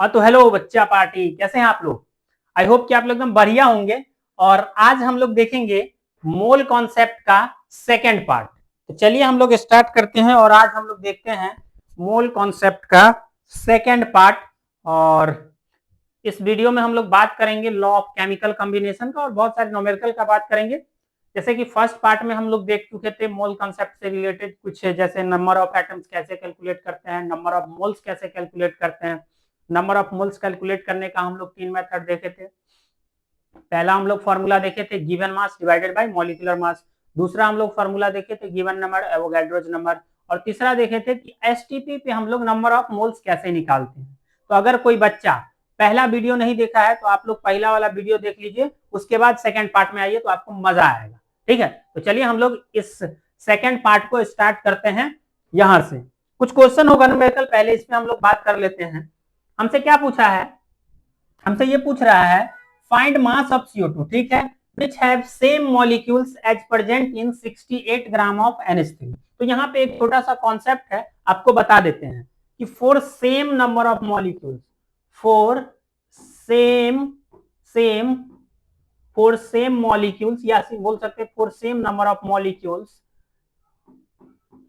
हाँ तो हेलो बच्चा पार्टी, कैसे हैं आप लोग। आई होप कि आप लोग एकदम बढ़िया होंगे। और आज हम लोग देखेंगे मोल कॉन्सेप्ट का सेकंड पार्ट। तो चलिए हम लोग स्टार्ट करते हैं और आज हम लोग देखते हैं मोल कॉन्सेप्ट का सेकंड पार्ट। और इस वीडियो में हम लोग बात करेंगे लॉ ऑफ केमिकल कॉम्बिनेशन का और बहुत सारे न्यूमेरिकल का बात करेंगे। जैसे कि फर्स्ट पार्ट में हम लोग देख चुके थे मोल कॉन्सेप्ट से रिलेटेड कुछ है, जैसे नंबर ऑफ एटम्स कैसे कैलकुलेट करते हैं, नंबर ऑफ मोल्स कैसे कैलकुलेट करते हैं। नंबर ऑफ मोल्स कैलकुलेट करने का हम लोग 3 मेथड देखे थे। पहला हम लोग फॉर्मूला देखे थे given mass divided by molecular mass. दूसरा हम लोग फॉर्मूला देखे थे गिवन नंबर एवोगैड्रोस नंबर। और तीसरा देखे थे कि एसटीपी पे हम लोग नंबर ऑफ मोल्स कैसे निकालते हैं। तो अगर कोई बच्चा पहला वीडियो नहीं देखा है तो आप लोग पहला वाला वीडियो देख लीजिए, उसके बाद सेकंड पार्ट में आइए तो आपको मजा आएगा। ठीक है, तो चलिए हम लोग इस सेकंड पार्ट को स्टार्ट करते हैं। यहां से कुछ क्वेश्चन होगा न्यूमेरिकल, पहले इसमें हम लोग बात कर लेते हैं। हमसे क्या पूछा है, हमसे ये पूछ रहा है फाइंड मास ऑफ CO2, ठीक है, which have same molecules as present in 68 gram of NH3। तो यहाँ पे एक छोटा सा कॉन्सेप्ट है, आपको बता देते हैं कि for same number of molecules, for same for same molecules, या बोल सकते हैं for same number of molecules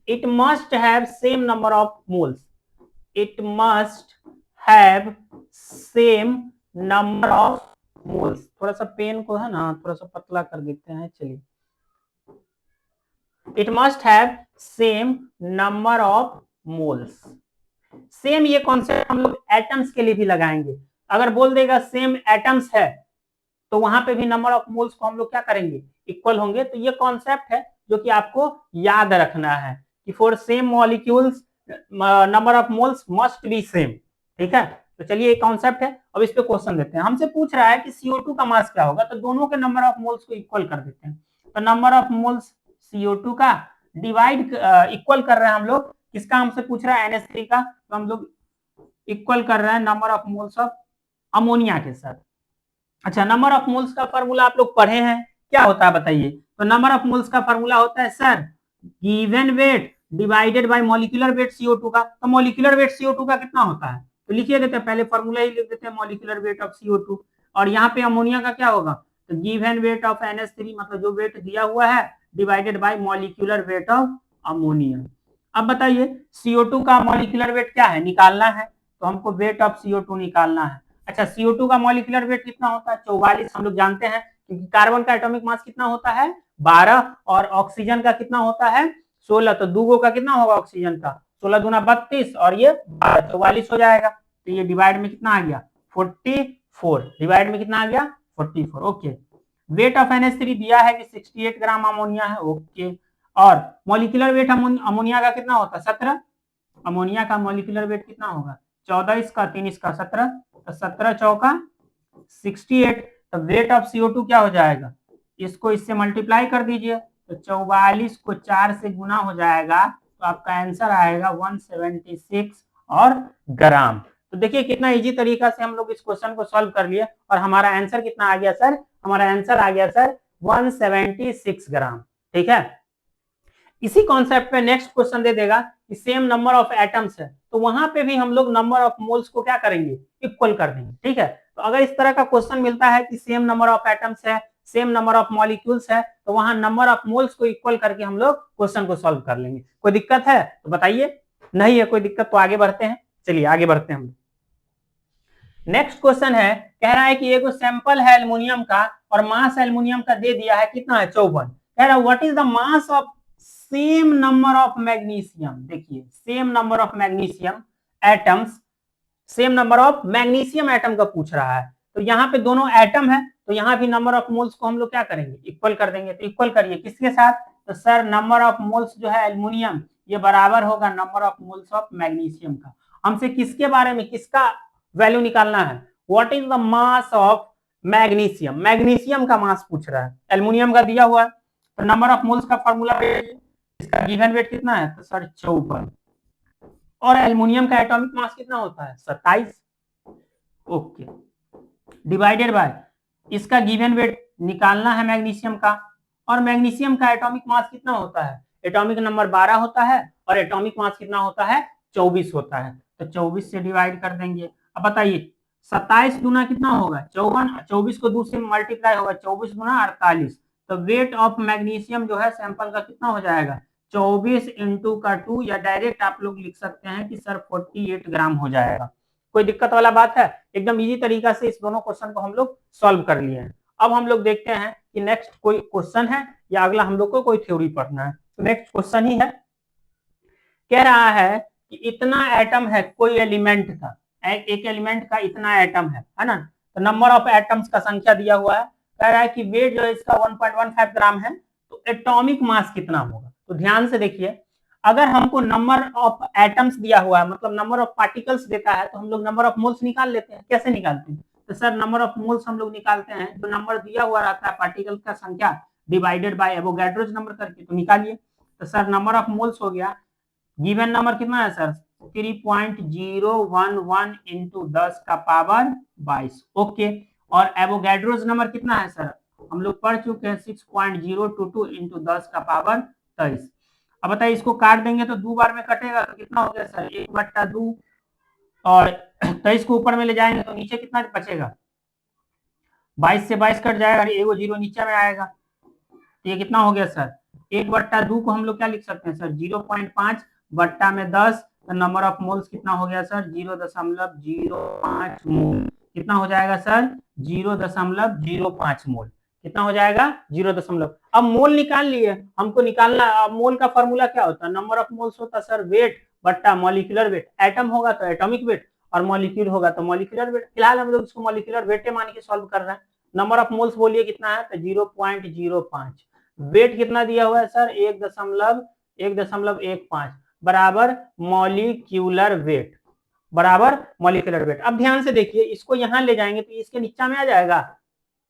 it must have same number of moles, it must have same number of moles। थोड़ा सा पेन को है ना थोड़ा सा पतला कर देते हैं, चलिए। it must have same number of moles। Same ये कॉन्सेप्ट हम लोग एटम्स के लिए भी लगाएंगे। अगर बोल देगा सेम एटम्स है तो वहां पे भी नंबर ऑफ मोल्स को हम लोग क्या करेंगे, इक्वल होंगे। तो ये कॉन्सेप्ट है जो कि आपको याद रखना है कि for same molecules number of moles must be same. ठीक है, तो चलिए एक कॉन्सेप्ट है। अब इस पे क्वेश्चन देते हैं। हमसे पूछ रहा है कि CO2 का मास क्या होगा, तो दोनों के नंबर ऑफ मोल्स को इक्वल कर देते हैं। तो नंबर ऑफ मोल्स CO2 का डिवाइड इक्वल कर रहे हैं हम लोग किसका, हमसे पूछ रहा है NH3 का, तो हम लोग इक्वल कर रहे हैं number of moles of ammonia के साथ। अच्छा, नंबर ऑफ मोल्स का फॉर्मूला आप लोग पढ़े हैं, क्या होता है बताइए। तो नंबर ऑफ मोल्स का फॉर्मूला होता है sir given weight divided by molecular weight CO2 का। तो मॉलिक्यूलर वेट CO2 का कितना होता है, तो लिखिए देते हैं, पहले फॉर्मूला ही लिख देते हैं मॉलिक्यूलर वेट ऑफ CO2। और यहाँ पे अमोनिया का क्या होगा, तो गिवन वेट ऑफ NH3, मतलब जो वेट दिया हुआ है divided by molecular weight of ammonia. अब बताइए CO2 का मॉलिक्यूलर वेट क्या है, निकालना है, तो हमको वेट ऑफ CO2 निकालना है। अच्छा, CO2 का मॉलिक्यूलर वेट कितना होता है, 44। हम लोग जानते हैं क्योंकि कार्बन का एटॉमिक मास कितना होता है 12, और ऑक्सीजन का कितना होता है 16। तो दूगो का कितना होगा ऑक्सीजन का, 16 दूना 32 और ये 44 हो जाएगा। तो ये डिवाइड में कितना आ गया 44, डिवाइड में कितना आ गया 44। ओके, वेट ऑफ NH3 दिया है कि 68 ग्राम अमोनिया है। ओके, और मॉलिक्यूलर वेट अमोनिया का कितना होता है 17। अमोनिया का मॉलिक्यूलर वेट कितना होगा 14, इसका 3 इसका 17, तो 17 चौका 68। तो वेट ऑफ CO2 क्या हो जाएगा, इसको इससे मल्टीप्लाई कर दीजिए, तो 44 को 4 से गुना हो जाएगा, तो आपका आंसर आएगा 176 और ग्राम। तो देखिए कितना इजी तरीका से हम लोग इस क्वेश्चन को सॉल्व कर लिए, और हमारा आंसर कितना आ गया सर, हमारा आंसर आ गया सर 176 ग्राम। ठीक है, इसी कॉन्सेप्ट पे नेक्स्ट क्वेश्चन दे देगा कि सेम नंबर ऑफ एटम्स है, तो वहां पे भी हम लोग नंबर ऑफ मोल्स को क्या करेंगे, इक्वल कर देंगे। ठीक है, तो अगर इस तरह का क्वेश्चन मिलता है कि सेम नंबर ऑफ एटम्स है, सेम नंबर ऑफ मॉलिक्यूल्स है, तो वहां नंबर ऑफ मोल्स को इक्वल करके हम लोग क्वेश्चन को सॉल्व कर लेंगे। कोई दिक्कत है तो बताइए, नहीं है कोई दिक्कत तो आगे बढ़ते हैं। चलिए आगे बढ़ते हैं हम। नेक्स्ट क्वेश्चन है, कह रहा है कि एक सैंपल है एल्युमिनियम का और मास एल्युमिनियम का दे दिया है कितना है 54। कह रहा है what is the mass of same number of magnesium. देखिए same number of magnesium atoms, same number of magnesium atom का पूछ रहा है। तो यहाँ पे दोनों एटम है, तो यहाँ भी नंबर ऑफ मोल्स को हम लोग क्या करेंगे, इक्वल कर देंगे। तो इक्वल करिए किसके साथ, तो सर नंबर ऑफ मोल्स जो है एल्युमिनियम ये बराबर होगा number of moles of magnesium का। हमसे किसके बारे में, किसका वैल्यू निकालना है, what is the mass of magnesium. Magnesium का मास पूछ रहा है, एल्युमिनियम का दिया हुआ है, तो नंबर ऑफ मोल्स का फॉर्मूला, इसका गिवन वेट कितना है, तो सर 54, और एल्युमिनियम का एटॉमिक मास कितना होता है 27। ओके, डिवाइडेड बाय इसका गिवन वेट निकालना है मैग्नीशियम का, और मैग्नीशियम का एटॉमिक मास कितना होता है, एटॉमिक नंबर 12 होता है, और एटॉमिक मास कितना होता है 24 होता है। तो 24 से डिवाइड कर देंगे, अब बताइए 27 दूना कितना होगा 54, 24 को 2 से मल्टीप्लाई होगा 24 गुना 48, तो वेट ऑफ मैग्नीशियम जो है सैंपल का कितना हो जाएगा 24 इंटू का 2, या डायरेक्ट आप लोग लिख सकते हैं कि सर 48 ग्राम हो जाएगा। कोई दिक्कत वाला बात है? एकदम इजी तरीका से इस दोनों क्वेश्चन को हम लोग सॉल्व कर लिए हैं। अब हम लोग देखते हैं कि नेक्स्ट कोई क्वेश्चन है या अगला हम लोग को कोई थ्योरी पढ़ना है। तो नेक्स्ट क्वेश्चन ही है, कह रहा है कि इतना एटम है कोई एलिमेंट का, एक एलिमेंट का इतना एटम है ना, तो नंबर ऑफ एटम्स का संख्या दिया हुआ है, कह रहा है कि वेट जो है इसका 1.15 ग्राम है, तो एटॉमिक मास कितना होगा। तो ध्यान से देखिए, अगर हमको नंबर ऑफ एटम्स दिया हुआ है मतलब नंबर ऑफ पार्टिकल्स देता है, तो हम लोग नंबर ऑफ मोल्स निकाल लेते हैं। कैसे निकालते हैं? तो सर नंबर ऑफ मोल्स हम लोग निकालते हैं, जो नंबर दिया हुआ रहता है पार्टिकल का संख्या डिवाइडेड बाय एवोगैड्रोस नंबर करके, तो निकालिए। तो सर नंबर ऑफ मोल्स हो गया, गिवन नंबर कितना है सर 3.011 इंटू 10 का पावर 22, ओके। और एवोगैड्रोस नंबर कितना है सर, हम लोग पढ़ चुके हैं 6.022 इंटू 10 का पावर 23। अब बताइए इसको काट देंगे तो 2 बार में कटेगा, तो कितना हो गया सर 1/2, और 23 को ऊपर में ले जाएंगे तो नीचे कितना बचेगा 22 से 22 कट जाएगा, एगो जीरो नीचे में आएगा, तो ये कितना हो गया सर 1/2 को हम लोग क्या लिख सकते हैं सर 0.5 बट्टा में 10, तो नंबर ऑफ मोल्स कितना हो गया सर 0.05 मोल। कितना हो जाएगा सर 0.05 मोल। कितना हो जाएगा 0. अब मोल निकाल लिए, हमको निकालना, अब मोल का फॉर्मूला क्या होता है, नंबर ऑफ मोल्स होता है सर वेट बट्टा मॉलिक्यूलर वेट, एटम होगा तो एटॉमिक वेट और मॉलिक्यूल होगा तो मॉलिक्यूलर वेट। फिलहाल हम लोग इसको मॉलिक्यूलर वेट मान के सॉल्व कर रहे हैं। नंबर ऑफ मोल्स बोलिए कितना है तो 0.05, वेट कितना दिया हुआ है सर 1.15 बराबर मॉलिक्यूलर वेट, बराबर मॉलिक्यूलर वेट। अब ध्यान से देखिए, इसको यहां ले जाएंगे तो इसके नीचे में आ जाएगा,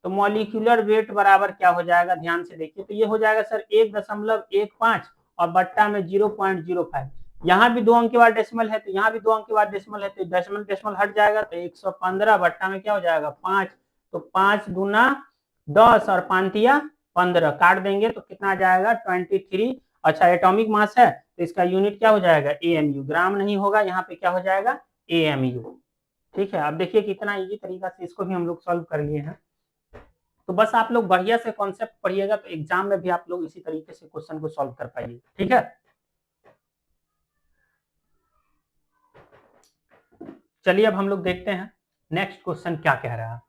तो मॉलिक्यूलर वेट बराबर क्या हो जाएगा, ध्यान से देखिए, तो ये हो जाएगा सर 1.15 और बट्टा में 0.05। यहाँ भी 2 अंक के बाद डेसिमल है, तो यहाँ भी 2 अंक के बाद डेसिमल है, तो डेसिमल डेसिमल हट जाएगा, तो 115 बट्टा में क्या हो जाएगा 5, तो 5 दूना 10 और 5 तिया 15, काट देंगे तो कितना आ जाएगा 23। अच्छा एटॉमिक मास है तो इसका यूनिट क्या हो जाएगा AMU, ग्राम नहीं होगा, यहाँ पे क्या हो जाएगा AMU। ठीक है, अब देखिए कितना इजी तरीका से इसको भी हम लोग सॉल्व कर लिए हैं। तो बस आप लोग बढ़िया से कॉन्सेप्ट पढ़िएगा तो एग्जाम में भी आप लोग इसी तरीके से क्वेश्चन को सॉल्व कर पाइए। ठीक है, चलिए अब हम लोग देखते हैं नेक्स्ट क्वेश्चन क्या कह रहा है।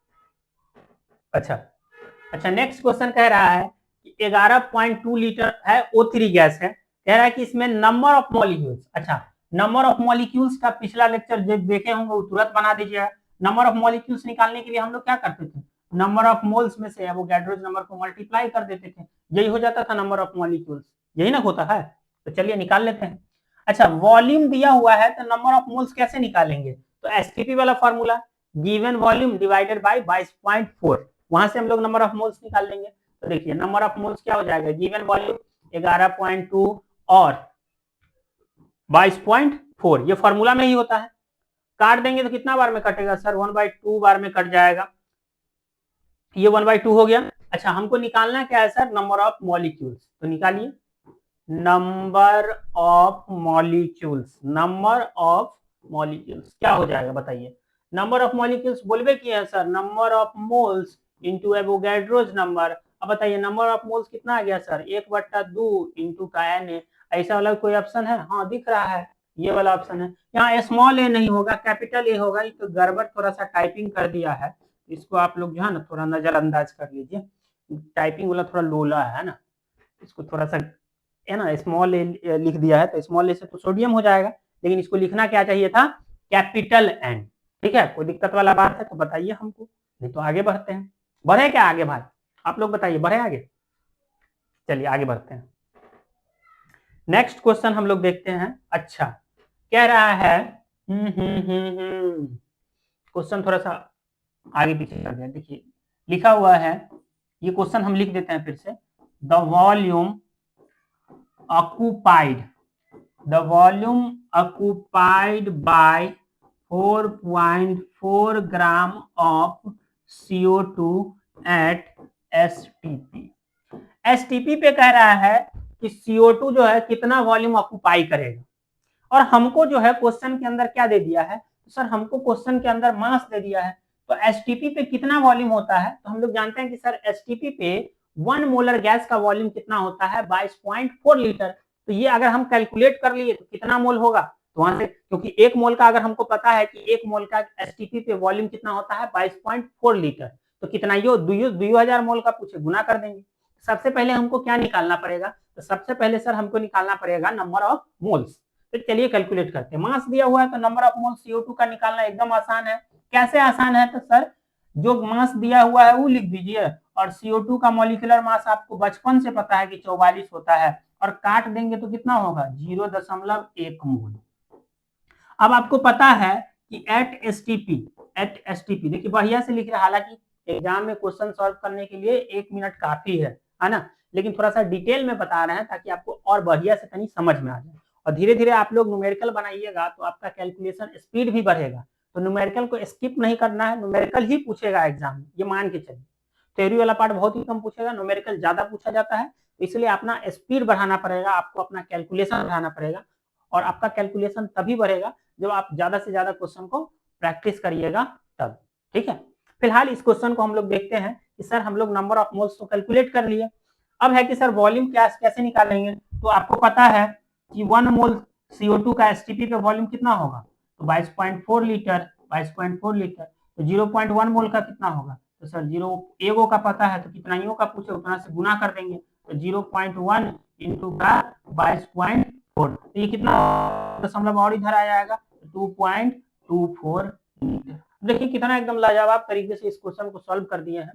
अच्छा नेक्स्ट क्वेश्चन कह रहा है कि 11.2 लीटर है O3 गैस है, कह रहा है कि इसमें नंबर ऑफ मॉलिक्यूल्स, अच्छा नंबर ऑफ मॉलिक्यूल्स का पिछला लेक्चर जो देखे होंगे वो तुरंत बना दीजिएगा। नंबर ऑफ मॉलिक्यूल्स निकालने के लिए हम लोग क्या करते थे, नंबर ऑफ मोल्स में से एवोगैड्रो नंबर को मल्टीप्लाई कर देते थे, यही हो जाता था नंबर ऑफ मॉलिक्यूल्स, यही ना होता है। तो चलिए निकाल लेते हैं। अच्छा वॉल्यूम दिया हुआ है तो नंबर ऑफ मोल्स कैसे निकालेंगे, तो एसटीपी वाला formula, given volume divided by 22.4, वहां से हम लोग नंबर ऑफ मोल्स निकाल लेंगे। तो देखिए नंबर ऑफ मोल्स क्या हो जाएगा, गिवन वॉल्यूम 11.2 और 22.4, ये फॉर्मूला में ही होता है। काट देंगे तो कितना बार में कटेगा सर 1/2 बार में कट जाएगा, ये 1/2 हो गया। अच्छा हमको निकालना क्या है सर, नंबर ऑफ मॉलिक्यूल्स, तो निकालिए number of molecules, number of molecules क्या हो जाएगा बताइए, नंबर ऑफ मॉलिक्यूल्स बोलबे किए हैं sir number of moles into Avogadro's number. अब बताइए नंबर ऑफ मोल्स कितना आ गया सर 1/2 इंटू का Na, ऐसा वाला कोई ऑप्शन है, हाँ दिख रहा है ये वाला ऑप्शन है। यहाँ स्मॉल a नहीं होगा कैपिटल A होगा, तो गड़बड़ थोड़ा सा टाइपिंग कर दिया है, इसको आप लोग जो है ना थोड़ा नजरअंदाज कर लीजिए, टाइपिंग वाला थोड़ा लोला है ना, इसको थोड़ा सा है ना स्मॉल ए लिख दिया है, तो स्मॉल ए से तो सोडियम हो जाएगा, लेकिन इसको लिखना क्या चाहिए था कैपिटल एन। ठीक है, कोई दिक्कत वाला बात है तो बताइए हमको, नहीं तो आगे बढ़ते हैं। बढ़े क्या आगे भाई, आप लोग बताइए बढ़े आगे, चलिए आगे बढ़ते हैं। नेक्स्ट क्वेश्चन हम लोग देखते हैं। अच्छा कह रहा है क्वेश्चन थोड़ा सा आगे पीछे कर दिया, देखिए लिखा हुआ है, ये क्वेश्चन हम लिख देते हैं फिर से, the volume occupied by 4.4 gram of CO2 at STP। STP पे कह रहा है कि CO2 जो है कितना वॉल्यूम ऑक्यूपाई करेगा, और हमको जो है क्वेश्चन के अंदर क्या दे दिया है तो सर हमको क्वेश्चन के अंदर मास दे दिया है, तो एसटीपी पे कितना वॉल्यूम होता है, तो हम लोग जानते हैं कि सर एसटीपी पे 1 मोलर गैस का वॉल्यूम कितना होता है, 22.4 लीटर। तो ये अगर हम कैलकुलेट कर लिए तो कितना मोल होगा, तो वहां से क्योंकि 1 मोल का अगर हमको पता है कि 1 मोल का एसटीपी पे वॉल्यूम कितना होता है 22.4 लीटर, तो कितना ये 2000 मोल का पूछे गुना कर देंगे। सबसे पहले हमको क्या निकालना पड़ेगा, तो सबसे पहले सर हमको निकालना पड़ेगा नंबर ऑफ मोल्स। तो चलिए कैलकुलेट करते हैं। मास दिया हुआ है तो नंबर ऑफ मोल्स CO2 का निकालना एकदम आसान है। कैसे आसान है, तो सर जो मास दिया हुआ है वो लिख दीजिए, और CO2 का मॉलिक्यूलर मास आपको बचपन से पता है कि 44 होता है, और काट देंगे तो कितना होगा 0.1 मोल। अब आपको पता है कि एट एसटीपी देखिए बढ़िया से लिख रहे हैं, हालांकि एग्जाम में क्वेश्चन सॉल्व करने के लिए 1 मिनट काफी है ना, लेकिन थोड़ा सा डिटेल में बता रहे हैं ताकि आपको और बढ़िया से कहीं समझ में आ जाए। और धीरे धीरे आप लोग न्यूमेरिकल बनाइएगा तो आपका कैलकुलेशन स्पीड भी बढ़ेगा। तो न्यूमेरिकल को स्किप नहीं करना है, न्यूमेरिकल ही पूछेगा एग्जाम में, ये मान के चलिए। थ्योरी वाला पार्ट बहुत ही कम पूछेगा, न्यूमेरिकल ज्यादा पूछा जाता है, तो इसलिए अपना स्पीड बढ़ाना पड़ेगा, आपको अपना कैलकुलेशन बढ़ाना पड़ेगा। और आपका कैलकुलेशन तभी बढ़ेगा जब आप ज्यादा से ज्यादा क्वेश्चन को प्रैक्टिस करिएगा तब, ठीक है। फिलहाल इस क्वेश्चन को हम लोग देखते हैं कि सर हम लोग नंबर ऑफ मोल्स तो कैलकुलेट कर लिए, अब है कि सर वॉल्यूम कैसे निकालेंगे। तो आपको पता है कि 1 मोल CO2 का एसटीपी पे वॉल्यूम कितना होगा, तो 22.4 लीटर, 22.4 लीटर। तो 0.1 मोल का कितना होगा, तो सर 0 एगो का पता है तो कितना इो का पूछे उतना से गुना कर देंगे, तो 0.1 इंटू का 22.4, तो ये कितना दशमलव और इधर आ जाएगा 2.24 लीटर। देखिए कितना एकदम लाजवाब तरीके से इस क्वेश्चन को सॉल्व कर दिए हैं।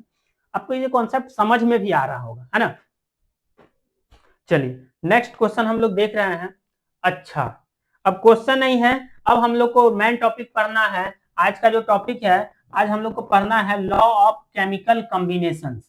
आपको ये कॉन्सेप्ट समझ में भी आ रहा होगा, है ना। चलिए नेक्स्ट क्वेश्चन हम लोग देख रहे हैं। अच्छा अब क्वेश्चन नहीं है, अब हम लोग को मेन टॉपिक पढ़ना है। आज का जो टॉपिक है, आज हम लोग को पढ़ना है लॉ ऑफ केमिकल कॉम्बिनेशन।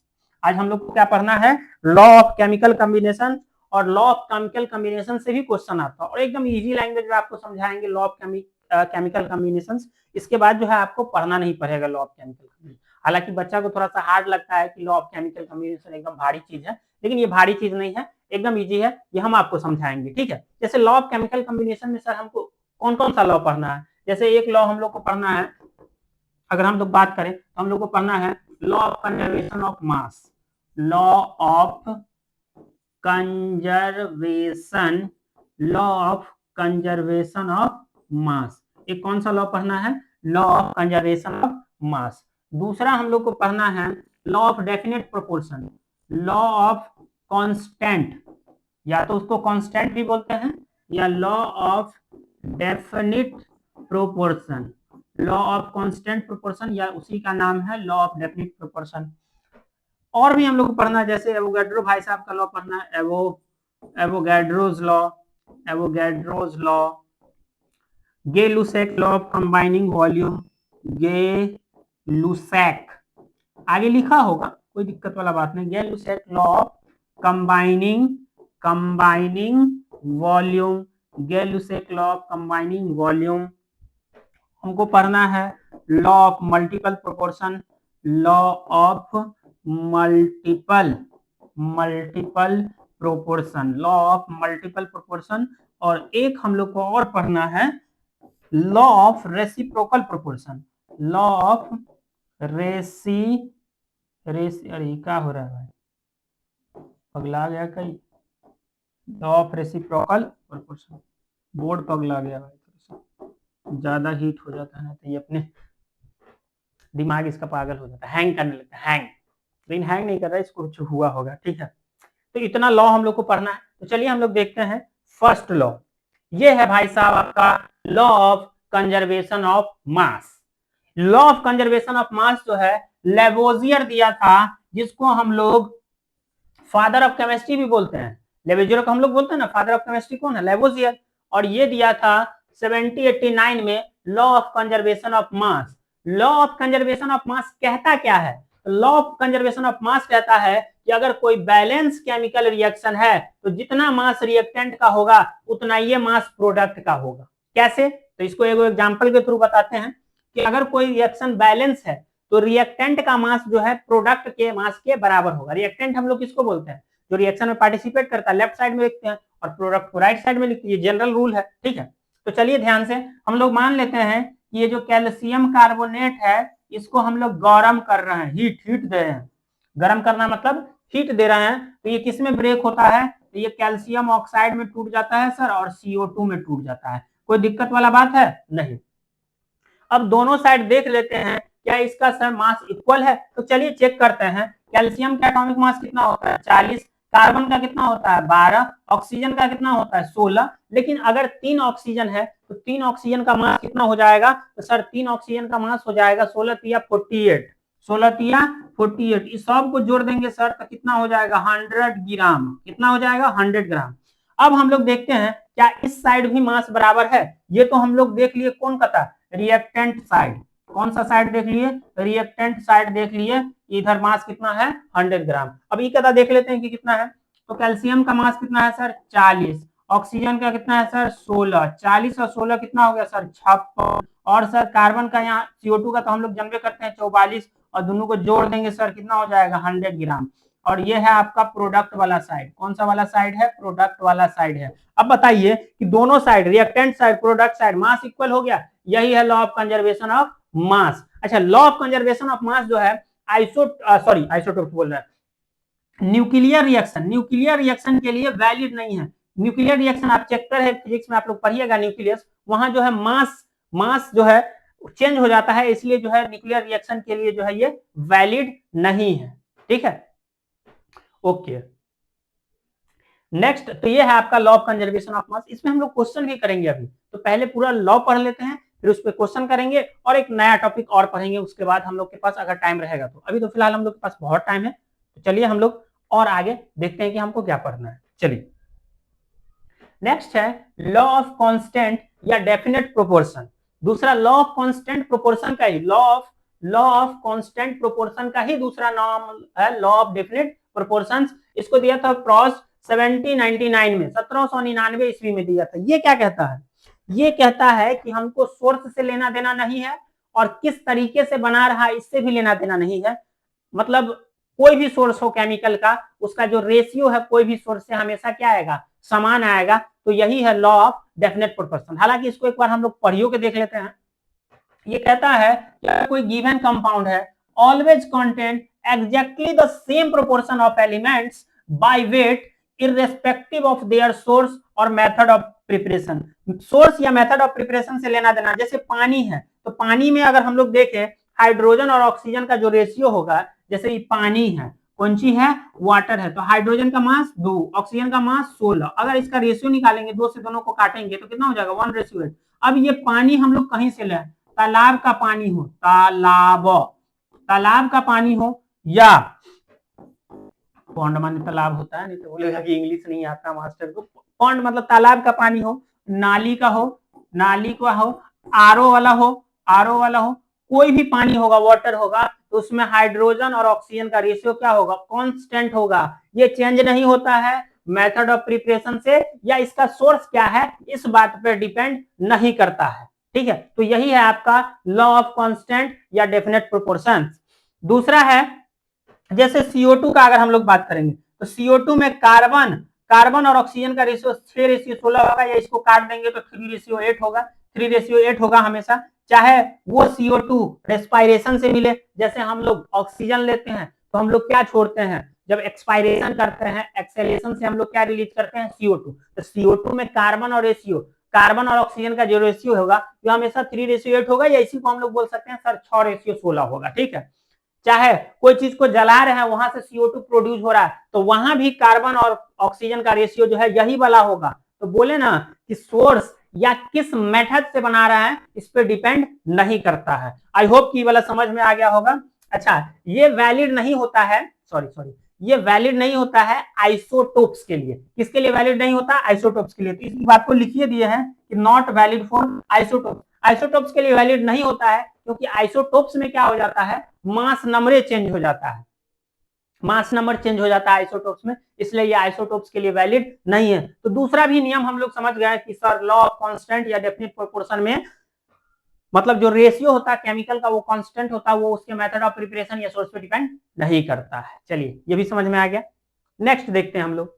आज हम लोग को क्या पढ़ना है, लॉ ऑफ केमिकल कॉम्बिनेशन। और लॉ ऑफ केमिकल कॉम्बिनेशन से भी क्वेश्चन आता है और एकदम इजी लैंग्वेज में आपको समझाएंगे लॉ ऑफ केमिकल कॉम्बिनेशन। इसके बाद जो है आपको पढ़ना नहीं पड़ेगा लॉ ऑफ केमिकल कॉम्बिनेशन। हालांकि बच्चा को थोड़ा सा हार्ड लगता है कि लॉ ऑफ केमिकल कॉम्बिनेशन एकदम भारी चीज है, लेकिन ये भारी चीज नहीं है, एकदम इजी है, ये हम आपको समझाएंगे, ठीक है। जैसे लॉ ऑफ केमिकल कॉम्बिनेशन में सर हमको कौन कौन सा लॉ पढ़ना है, जैसे एक लॉ हम लोग को पढ़ना है, अगर हम लोग बात करें तो हम लोग को पढ़ना है law of conservation of mass. Law of conservation, law of conservation of मास, एक कौन सा लॉ पढ़ना है, लॉ ऑफ कंजर्वेशन ऑफ मास। दूसरा हम लोग को पढ़ना है law of definite proportion, law of constant, या तो उसको कांस्टेंट भी बोलते हैं, या law of definite proportion, law of constant proportion, या उसी का नाम है लॉ ऑफ डेफिनिट प्रोपोर्शन। और भी हम लोग को पढ़ना है, जैसे एवोगाड्रो भाई साहब का लॉ पढ़ना है, Avogadro's law, Gay Lussac law of combining volume, Gay Lussac आगे लिखा होगा, कोई दिक्कत वाला बात नहीं, Gay Lussac law of combining volume, Gay Lussac law of combining volume. हमको पढ़ना है law of multiple proportion, law of multiple proportion, law of multiple proportion. और एक हम लोग को और पढ़ना है law of reciprocal proportion, law of अरे क्या हो रहा है भाई, पगला गया कहीं, law of reciprocal proportion, board पगला गया भाई, ज्यादा हीट हो जाता है तो ये अपने दिमाग इसका पागल हो जाता है, हैंग करने लगता है, लेकिन हैंग नहीं कर रहा है, इसको कुछ हुआ होगा, ठीक है। तो इतना लॉ हम लोग को पढ़ना है। तो चलिए हम लोग देखते हैं फर्स्ट लॉ, ये है भाई साहब आपका law of conservation of mass. Law of conservation of mass जो है लेवोजियर दिया था, जिसको हम लोग फादर ऑफ केमिस्ट्री भी बोलते हैं। लेवोजियर को हम लोग बोलते हैं ना फादर ऑफ केमिस्ट्री, कौन है, लेवोजियर। और ये दिया था 1789 में law of conservation of mass. Law of conservation of मास कहता क्या है, लॉ ऑफ कंजर्वेशन ऑफ मास कहता है कि अगर कोई बैलेंस केमिकल रिएक्शन है तो जितना मास रिएक्टेंट का होगा उतना ये मास प्रोडक्ट का होगा। कैसे, तो इसको एक एग्जांपल के थ्रू बताते हैं कि अगर कोई रिएक्शन बैलेंस है तो रिएक्टेंट का मास जो है प्रोडक्ट के मास के बराबर होगा। रिएक्टेंट हम लोग किसको बोलते हैं, जो रिएक्शन में पार्टिसिपेट करता है, लेफ्ट साइड में लिखते हैं, और प्रोडक्ट को राइट साइड में लिखते हैं, ये जनरल रूल है, ठीक है। तो चलिए ध्यान से हम लोग मान लेते हैं कि ये जो कैल्शियम कार्बोनेट है इसको हम लोग गर्म कर रहे हैं, हीट दे रहे हैं। गर्म करना मतलब हीट दे रहे हैं, तो ये किस में ब्रेक होता है, तो ये कैल्शियम ऑक्साइड में टूट जाता है सर, और CO2 में टूट जाता है। कोई दिक्कत वाला बात है नहीं। अब दोनों साइड देख लेते हैं क्या इसका सर मास इक्वल है, तो चलिए चेक करते हैं। कैल्शियम का एटॉमिक मास कितना होता है 40, कार्बन का कितना होता है 12, ऑक्सीजन का कितना होता है 16। लेकिन अगर 3 ऑक्सीजन है तो 3 ऑक्सीजन का मास कितना हो जाएगा, तो सर 3 ऑक्सीजन का मास हो जाएगा 16 तिया 48, 16 तिया 48। इस सब को जोड़ देंगे सर तो कितना हो जाएगा 100 ग्राम, कितना हो जाएगा 100 ग्राम। अब हम लोग देखते हैं क्या इस साइड भी मास बराबर है। ये तो हम लोग देख लिए कौन का था, रिएक्टेंट साइड। कौन सा साइड देख लिए, रिएक्टेंट साइड देख लिए। इधर मास कितना है 100 ग्राम। अब ये कदा देख लेते हैं कि कितना है। तो कैल्शियम का मास कितना है सर 40, ऑक्सीजन का कितना है सर 16, 40 और 16 कितना हो गया सर 56। और सर कार्बन का यहाँ CO2 का तो हम लोग जानबे करते हैं 44, और दोनों को जोड़ देंगे सर कितना हो जाएगा 100 ग्राम। और ये है आपका प्रोडक्ट वाला साइड। कौन सा वाला साइड है, प्रोडक्ट वाला साइड है। अब बताइए कि दोनों side, reactant side product side, mass equal हो गया। यही है law of conservation of mass. अच्छा, law of conservation of mass जो है आइसोटोप बोल रहा है, न्यूक्लियर रिएक्शन के लिए वैलिड नहीं है। न्यूक्लियर रिएक्शन आप चैप्टर है फिजिक्स में आप लोग पढ़िएगा न्यूक्लियस, वहां जो है मास जो है चेंज हो जाता है, इसलिए जो है न्यूक्लियर रिएक्शन के लिए जो है ये वैलिड नहीं है। ठीक है, ओके। नेक्स्ट, तो ये है आपका लॉ ऑफ कंजर्वेशन ऑफ मास। इसमें हम लोग क्वेश्चन भी करेंगे अभी, तो पहले पूरा लॉ पढ़ लेते हैं, फिर उस पर क्वेश्चन करेंगे और एक नया टॉपिक और पढ़ेंगे उसके बाद हम लोग के पास अगर टाइम रहेगा तो। अभी तो फिलहाल हम लोग के पास बहुत टाइम है, तो चलिए हम लोग और आगे देखते हैं कि हमको क्या पढ़ना है। चलिए, नेक्स्ट है लॉ ऑफ कांस्टेंट या डेफिनेट प्रोपोर्शन। दूसरा लॉ ऑफ कांस्टेंट प्रोपोर्शन का ही लॉ ऑफ कांस्टेंट प्रोपोर्शन का ही दूसरा नाम है लॉ ऑफ डेफिनेट प्रोपोर्शंस। इसको दिया था प्रॉस्ट 1799 में, 1799 ईस्वी में दिया था। ये क्या कहता है, ये कहता है कि हमको सोर्स से लेना देना नहीं है और किस तरीके से बना रहा है इससे भी लेना देना नहीं है। मतलब कोई भी सोर्स हो केमिकल का, उसका जो रेशियो है कोई भी सोर्स से हमेशा क्या आएगा, समान आएगा। तो यही है लॉ ऑफ डेफिनेट प्रोपोर्शन। हालांकि इसको एक बार हम लोग पढ़ियो के देख लेते हैं। ये कहता है कि कोई गिवन कंपाउंड है always contain exactly the same proportion of elements by weight irrespective of their source और मेथड ऑफ प्रिपरेशन। सोर्स या मेथड ऑफ प्रिपरेशन से लेना देना। जैसे पानी है, तो पानी में अगर हम लोग देखें हाइड्रोजन और ऑक्सीजन का जो रेशियो होगा, जैसे ये पानी है, कौन सी है, वाटर है, तो हाइड्रोजन का मास 2, ऑक्सीजन का मास 16। अगर इसका रेशियो निकालेंगे, 2 से दोनों को काटेंगे तो कितना हो जाएगा 1:8। अब ये पानी हम लोग कहीं से लें, तालाब का पानी हो, तालाब का पानी हो, या पौंड माने तालाब होता है, नहीं तो बोलेगा कि इंग्लिश नहीं आता मास्टर को। पौंड मतलब तालाब का पानी हो, नाली का हो, आरओ वाला हो, कोई भी पानी होगा, वाटर होगा, तो उसमें हाइड्रोजन और ऑक्सीजन का रेशियो क्या होगा, कांस्टेंट होगा। ये चेंज नहीं होता है मेथड ऑफ प्रिपरेशन से, या इसका सोर्स क्या है इस बात पर डिपेंड नहीं करता है। ठीक है, तो यही है आपका लॉ ऑफ कांस्टेंट या डेफिनेट प्रोपोर्शन। दूसरा है, जैसे CO2 का अगर हम लोग बात करेंगे, तो CO2 में कार्बन और ऑक्सीजन का रेशियो 6:16 होगा, या इसको काट देंगे तो 3:8 होगा। 3:8 होगा हमेशा, चाहे वो CO2 रेस्पायरेशन से मिले। जैसे हम लोग ऑक्सीजन लेते हैं तो हम लोग क्या छोड़ते हैं, जब एक्सपायरेशन करते हैं, एक्सेलेशन से हम लोग क्या रिलीज करते हैं, CO2। तो CO2 में कार्बन और ऑक्सीजन का जो रेशियो होगा वो हमेशा 3:8 होगा, या इसी को हम लोग बोल सकते हैं सर 6:16 होगा। ठीक है, चाहे कोई चीज को जला रहे हैं, वहां से CO2 प्रोड्यूस हो रहा है, तो वहां भी कार्बन और ऑक्सीजन का रेशियो जो है यही वाला होगा। तो बोले ना कि सोर्स या किस मेथड से बना रहा है इस पे डिपेंड नहीं करता है। आई होप कि वाला समझ में आ गया होगा। अच्छा, ये वैलिड नहीं होता है, ये वैलिड नहीं होता है आइसोटोप्स के लिए। किसके लिए वैलिड नहीं होता, आइसोटोप्स के लिए। तो इस बात को लिखिए दिए हैं कि not valid for isotopes. Isotopes के लिए वैलिड नहीं होता है क्योंकि आइसोटोप्स में क्या हो जाता है, मास नंबर चेंज हो जाता है, आइसोटोप्स में, इसलिए ये आइसोटोप्स के लिए वैलिड नहीं है। तो दूसरा भी नियम हम लोग समझ गए कि सर लॉ ऑफ कांस्टेंट या डेफिनिट प्रोपोर्शन में मतलब जो रेशियो होता है केमिकल का वो कांस्टेंट होता है, वो उसके मेथड ऑफ प्रिपरेशन या सोर्स पे डिपेंड नहीं करता है। चलिए, ये भी समझ में आ गया। नेक्स्ट देखते हैं हम लोग।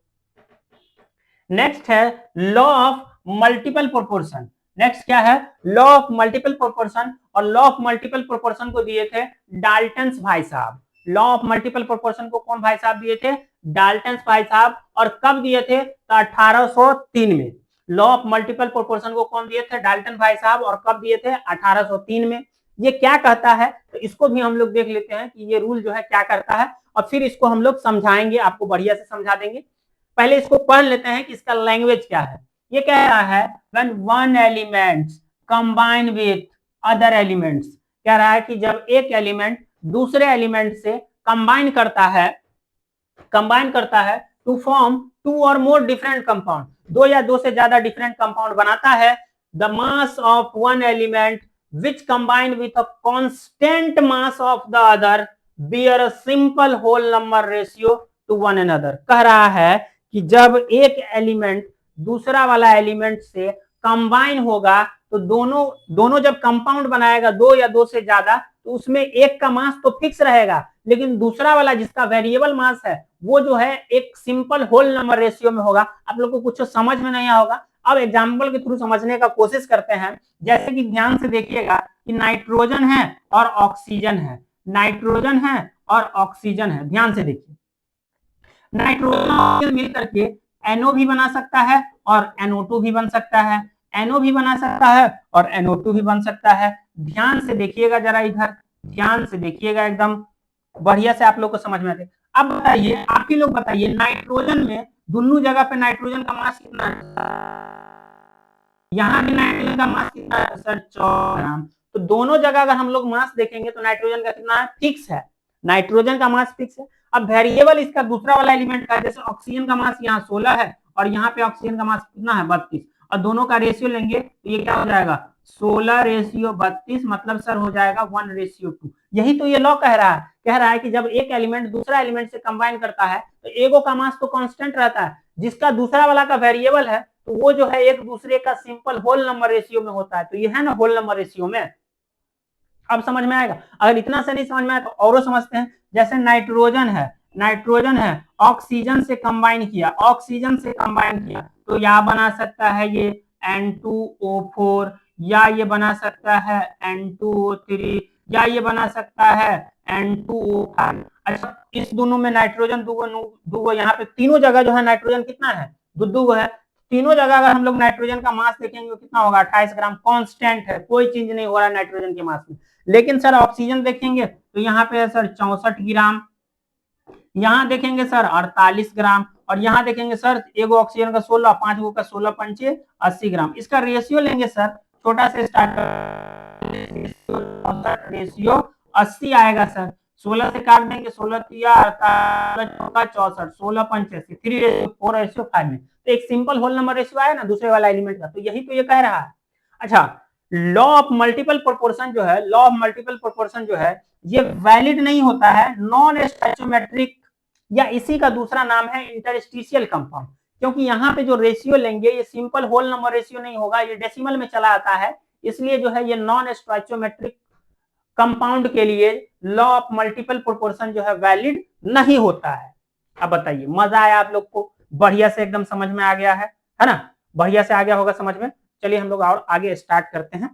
नेक्स्ट है law of multiple proportion. Next क्या है, लॉ ऑफ मल्टीपल प्रोपोर्शन, और लॉ ऑफ मल्टीपल प्रोपोर्शन को दिए थे डाल्टन्स भाई साहब। लॉ ऑफ मल्टीपल प्रोपोर्शन को कौन भाई साहब दिए थे, डाल्टन्स भाई साहब, और कब दिए थे, तो 1803 में। लॉ ऑफ मल्टीपल प्रोपोर्शन को कौन दिए थे, डाल्टन भाई साहब, और कब दिए थे, 1803 में। ये क्या कहता है, तो इसको भी हम लोग देख लेते हैं कि ये रूल जो है क्या करता है, और फिर इसको हम लोग समझाएंगे, आपको बढ़िया से समझा देंगे। पहले इसको पढ़ लेते हैं कि इसका लैंग्वेज क्या है। ये कह रहा है when one element combine with other elements, कह रहा है कि जब एक एलिमेंट दूसरे एलिमेंट से कंबाइन करता है टू फॉर्म टू और मोर डिफरेंट कंपाउंड, दो या दो से ज्यादा डिफरेंट कंपाउंड बनाता है, the mass of one element which combined with a constant mass of the other bear a simple whole number ratio to one another। कह रहा है कि जब एक एलिमेंट दूसरा वाला एलिमेंट से कंबाइन होगा तो दोनों जब कंपाउंड बनाएगा दो या दो से ज्यादा, तो उसमें एक का मास तो फिक्स रहेगा, लेकिन दूसरा वाला जिसका वेरिएबल मास है वो जो है एक सिंपल होल नंबर रेशियो में होगा। आप लोग को कुछ समझ में नहीं होगा, अब एग्जाम्पल के थ्रू समझने का कोशिश करते हैं। जैसे कि ध्यान से देखिएगा कि नाइट्रोजन है और ऑक्सीजन है, नाइट्रोजन है और ऑक्सीजन है, ध्यान से देखिए। नाइट्रोजन ऑक्सीजन मिलकर के NO भी बना सकता है और NO2 भी बन सकता है, NO भी बना सकता है और NO2 भी बन सकता है। ध्यान से देखिएगा जरा, इधर ध्यान से देखिएगा, एकदम बढ़िया से आप लोग को समझ में आए। अब बताइए, आप ही लोग बताइए, नाइट्रोजन में दोनों जगह पे नाइट्रोजन का मास कितना है, यहाँ भी नाइट्रोजन का मास कितना है सर, 14 ग्राम। तो दोनों जगह अगर हम लोग मास देखेंगे तो नाइट्रोजन का कितना है, फिक्स है, नाइट्रोजन का मास फिक्स है। अब वेरिएबल इसका दूसरा वाला एलिमेंट का, जैसे ऑक्सीजन का मास यहाँ 16 है और यहाँ पे ऑक्सीजन का मास कितना है, 32, और दोनों का रेशियो लेंगे तो ये क्या हो जाएगा, 16:32, मतलब सर हो जाएगा 1:2। यही तो ये लॉ कह रहा है कि जब एक एलिमेंट दूसरा एलिमेंट से कंबाइन करता है तो एगो का मास तो कांस्टेंट रहता है, जिसका दूसरा वाला का वेरिएबल है तो वो जो है एक दूसरे का सिंपल होल नंबर रेशियो में होता है। तो ये है ना होल नंबर रेशियो में। अब समझ में आएगा, अगर इतना से नहीं समझ में आया तो और समझते हैं। जैसे नाइट्रोजन है ऑक्सीजन से कंबाइन किया, तो या बना सकता है ये N2O4, या ये बना सकता है N2O3, या ये बना सकता है N2O5। अच्छा, इस दोनों में नाइट्रोजन दूगो यहाँ पे तीनों जगह जो है नाइट्रोजन कितना है, दो है। तीनों जगह अगर हम लोग नाइट्रोजन का मास देखेंगे तो कितना होगा, 28 ग्राम, कांस्टेंट है, कोई चेंज नहीं हो रहा है नाइट्रोजन के मास में। लेकिन सर ऑक्सीजन देखेंगे तो यहाँ पे है सर 64 ग्राम, यहाँ देखेंगे सर 48 ग्राम, और यहाँ देखेंगे सर एगो ऑक्सीजन का 16, 5 गो का 16 पंचे 80 ग्राम। इसका रेशियो लेंगे सर, छोटा से स्टार्ट रेशियो 80 आएगा सर, 16 से काट देंगे, 16 तिया 64, 16 पंचे 80, 3:4:5 में, तो एक सिंपल होल नंबर रेशियो आया ना दूसरे वाला एलिमेंट का। तो यही तो ये कह रहा है। अच्छा, लॉ ऑफ मल्टीपल प्रोपोर्शन जो है ये वैलिड नहीं होता है नॉन स्टैचोमेट्रिक, या इसी का दूसरा नाम है इंटरस्टिशियल कंपाउंड, क्योंकि यहाँ पे जो रेशियो लेंगे ये सिंपल होल नंबर रेशियो नहीं होगा, ये डेसिमल में चला आता है, इसलिए जो है ये नॉन स्टैचोमेट्रिक कंपाउंड के लिए लॉ ऑफ मल्टीपल प्रोपोर्शन जो है वैलिड नहीं होता है। अब बताइए, मजा आया आप लोग को, बढ़िया से एकदम समझ में आ गया है ना, बढ़िया से आ गया होगा समझ में। चलिए हम लोग और आगे स्टार्ट करते हैं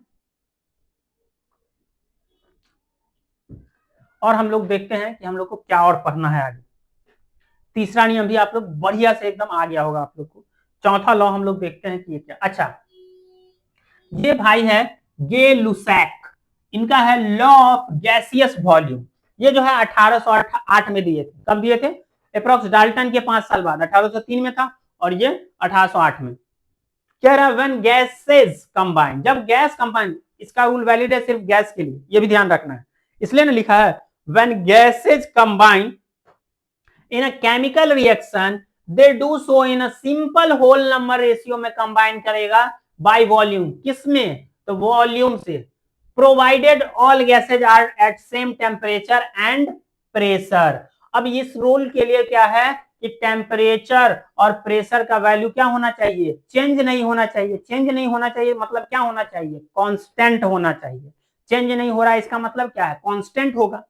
और हम लोग देखते हैं कि हम लोग को क्या और पढ़ना है आगे। तीसरा नियम भी आप लोग बढ़िया से एकदम आ गया होगा आप लोग को। चौथा लॉ हम लोग देखते हैं कि ये क्या। अच्छा, ये भाई है गे लुसैक, इनका है लॉ ऑफ गैसियस वॉल्यूम। ये जो है 1808 में दिए थे। कब दिए थे, अप्रोक्स डाल्टन के 5 साल बाद, 1803 में था और ये 1808 में। कह रहा है व्हेन गैसेस कंबाइन, जब गैस कंबाइन, इसका रूल वैलिड है सिर्फ गैस के लिए, ये भी ध्यान रखना है, इसलिए ना लिखा है when gases combine in a chemical reaction they do so in a simple whole number ratio में कंबाइन करेगा बाय वॉल्यूम। किसमें, तो वॉल्यूम से, provided all gases are at same temperature and pressure. अब इस रूल के लिए क्या है कि टेम्परेचर और प्रेशर का वैल्यू क्या होना चाहिए, चेंज नहीं होना चाहिए। चेंज नहीं होना चाहिए मतलब क्या होना चाहिए, कांस्टेंट होना चाहिए। चेंज नहीं हो रहा है इसका मतलब क्या है, कांस्टेंट होगा।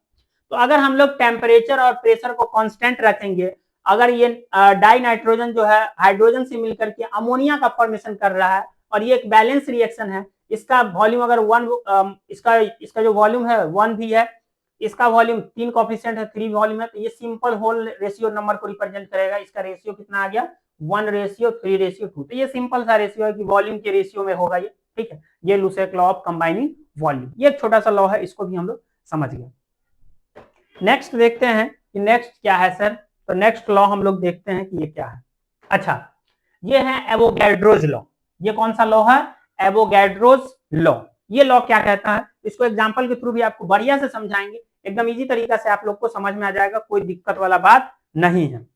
तो अगर हम लोग टेम्परेचर और प्रेशर को कांस्टेंट रखेंगे, अगर ये डाई नाइट्रोजन जो है हाइड्रोजन से मिलकर के अमोनिया का फॉर्मेशन कर रहा है, और ये एक बैलेंस रिएक्शन है। इसका वॉल्यूम अगर 1 इसका जो वॉल्यूम है 1 भी है, इसका वॉल्यूम 3 कोफिशिएंट है, 3 वॉल्यूम है, तो ये सिंपल होल रेशियो नंबर को रिप्रेजेंट करेगा। इसका रेशियो कितना आ गया 1:3:2। तो ये सिंपल सा रेशियो है कि वॉल्यूम के रेशियो में होगा ये, ठीक है। ये लुसेक लॉ ऑफ कंबाइनिंग वॉल्यूम, ये एक छोटा सा लॉ है, इसको भी हम लोग समझ गए। नेक्स्ट देखते हैं कि नेक्स्ट क्या है सर। तो नेक्स्ट लॉ हम लोग देखते हैं कि ये क्या है। अच्छा, ये है एवोगैड्रोज लॉ। ये कौन सा लॉ है? Avogadro's law. ये लॉ क्या कहता है, इसको एग्जांपल के थ्रू भी आपको बढ़िया से समझाएंगे, एकदम इजी तरीका से आप लोग को समझ में आ जाएगा, कोई दिक्कत वाला बात नहीं है,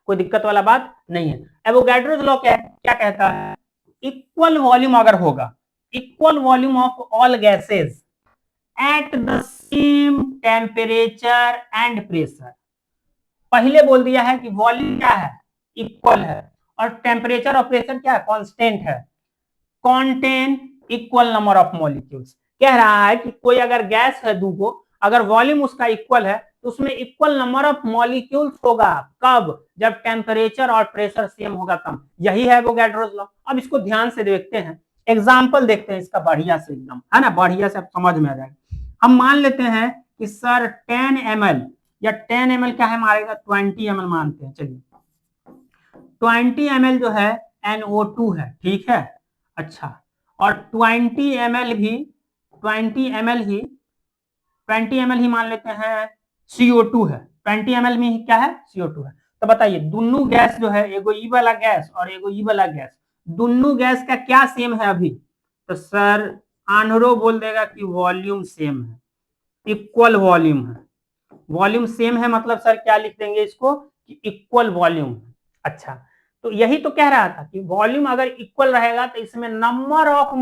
कोई दिक्कत वाला बात नहीं है। एवोगैड्रोज लॉ क्या कहता है, इक्वल वॉल्यूम अगर होगा, equal volume of all gases at the same temperature and pressure. पहले बोल दिया है कि वॉल्यूम क्या है, इक्वल है, और टेम्परेचर और प्रेशर क्या है, कांस्टेंट है। Contain equal number of molecules, कह रहा है कि कोई अगर गैस है दूगो, अगर वॉल्यूम उसका इक्वल है तो उसमें इक्वल नंबर ऑफ मॉलिक्यूल्स होगा। कब? जब टेम्परेचर और प्रेशर सेम होगा तब। यही है एवोगैड्रोस लॉ। अब इसको ध्यान से देखते हैं, एग्जाम्पल देखते हैं इसका बढ़िया से, एकदम है ना, बढ़िया से समझ में आ जाएगा। हम मान लेते हैं कि सर 10 ml या 10 ml क्या है मारेगा, 20 ml मानते हैं, चलिए 20 ml जो है NO2 है, ठीक है। अच्छा, और 20 ml ही मान लेते हैं CO2 है। 20 ml में क्या है, CO2 है। तो बताइए दोनों गैस जो है, एगो ई वाला गैस और एगो ई वाला गैस, दोनों गैस का क्या सेम है अभी? तो सर आन्हरो बोल देगा कि वॉल्यूम सेम है, इक्वल वॉल्यूम है। वॉल्यूम सेम है मतलब सर क्या लिख देंगे इसको कि इक्वल वॉल्यूम है। अच्छा, तो यही तो कह रहा था कि वॉल्यूम अगर इक्वल रहेगा तो इसमें नंबर ऑफ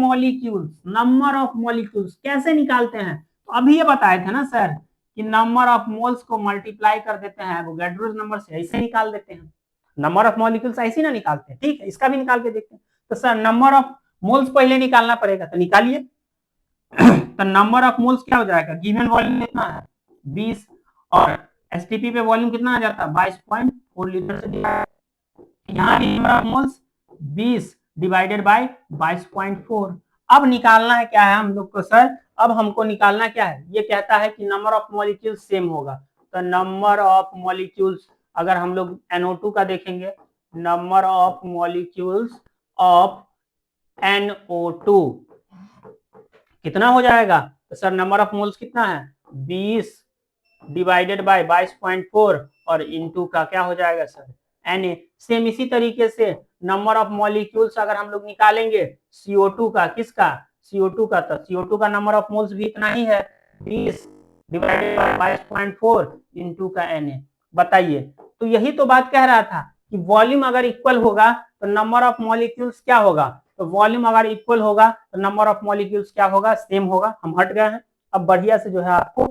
मॉलिक्यूल्स कैसे निकालते हैं? तो अभी ये बताए थे ना सर कि नंबर ऑफ मोल्स को मल्टीप्लाई कर देते हैं एवोगैड्रोस नंबर से, ऐसे निकाल देते हैं। नंबर ऑफ मॉलिक्यूल्स ऐसे ना निकालते हैं, ठीक है। इसका भी निकाल के देखते हैं। तो सर नंबर ऑफ मोल्स पहले निकालना पड़ेगा, तो निकालिए। तो नंबर ऑफ मोल्स क्या हो जाएगा, गिवन वॉल्यूम कितना है 20, और एसटीपी पे वॉल्यूम कितना आ जाता है 22.4 लीटर से यहाँ number of moles 20 divided by 22.4। अब निकालना है क्या है हम लोग को सर, अब हमको निकालना क्या है, ये कहता है कि नंबर ऑफ मॉलिक्यूल्स सेम होगा। तो नंबर ऑफ मॉलिक्यूल्स अगर हम लोग NO2 का देखेंगे, number of molecules of NO2 कितना हो जाएगा? तो सर नंबर ऑफ मोल्स कितना है 20 डिवाइडेड बाय 22.4 और इनटू का क्या हो जाएगा सर Na। सेम इसी तरीके से नंबर ऑफ मॉलिक्यूल्स अगर हम लोग निकालेंगे CO2 का, किसका, CO2 का, तो CO2 का नंबर ऑफ मोल्स भी इतना ही है 20 डिवाइडेड बाय 22.4 इनटू का Na। बताइए, तो यही तो बात कह रहा था कि वॉल्यूम अगर इक्वल होगा तो नंबर ऑफ मॉलिक्यूल्स क्या होगा, तो वॉल्यूम अगर इक्वल होगा तो नंबर ऑफ मॉलिक्यूल्स क्या होगा, सेम होगा। हम हट गए हैं, अब बढ़िया से जो है आपको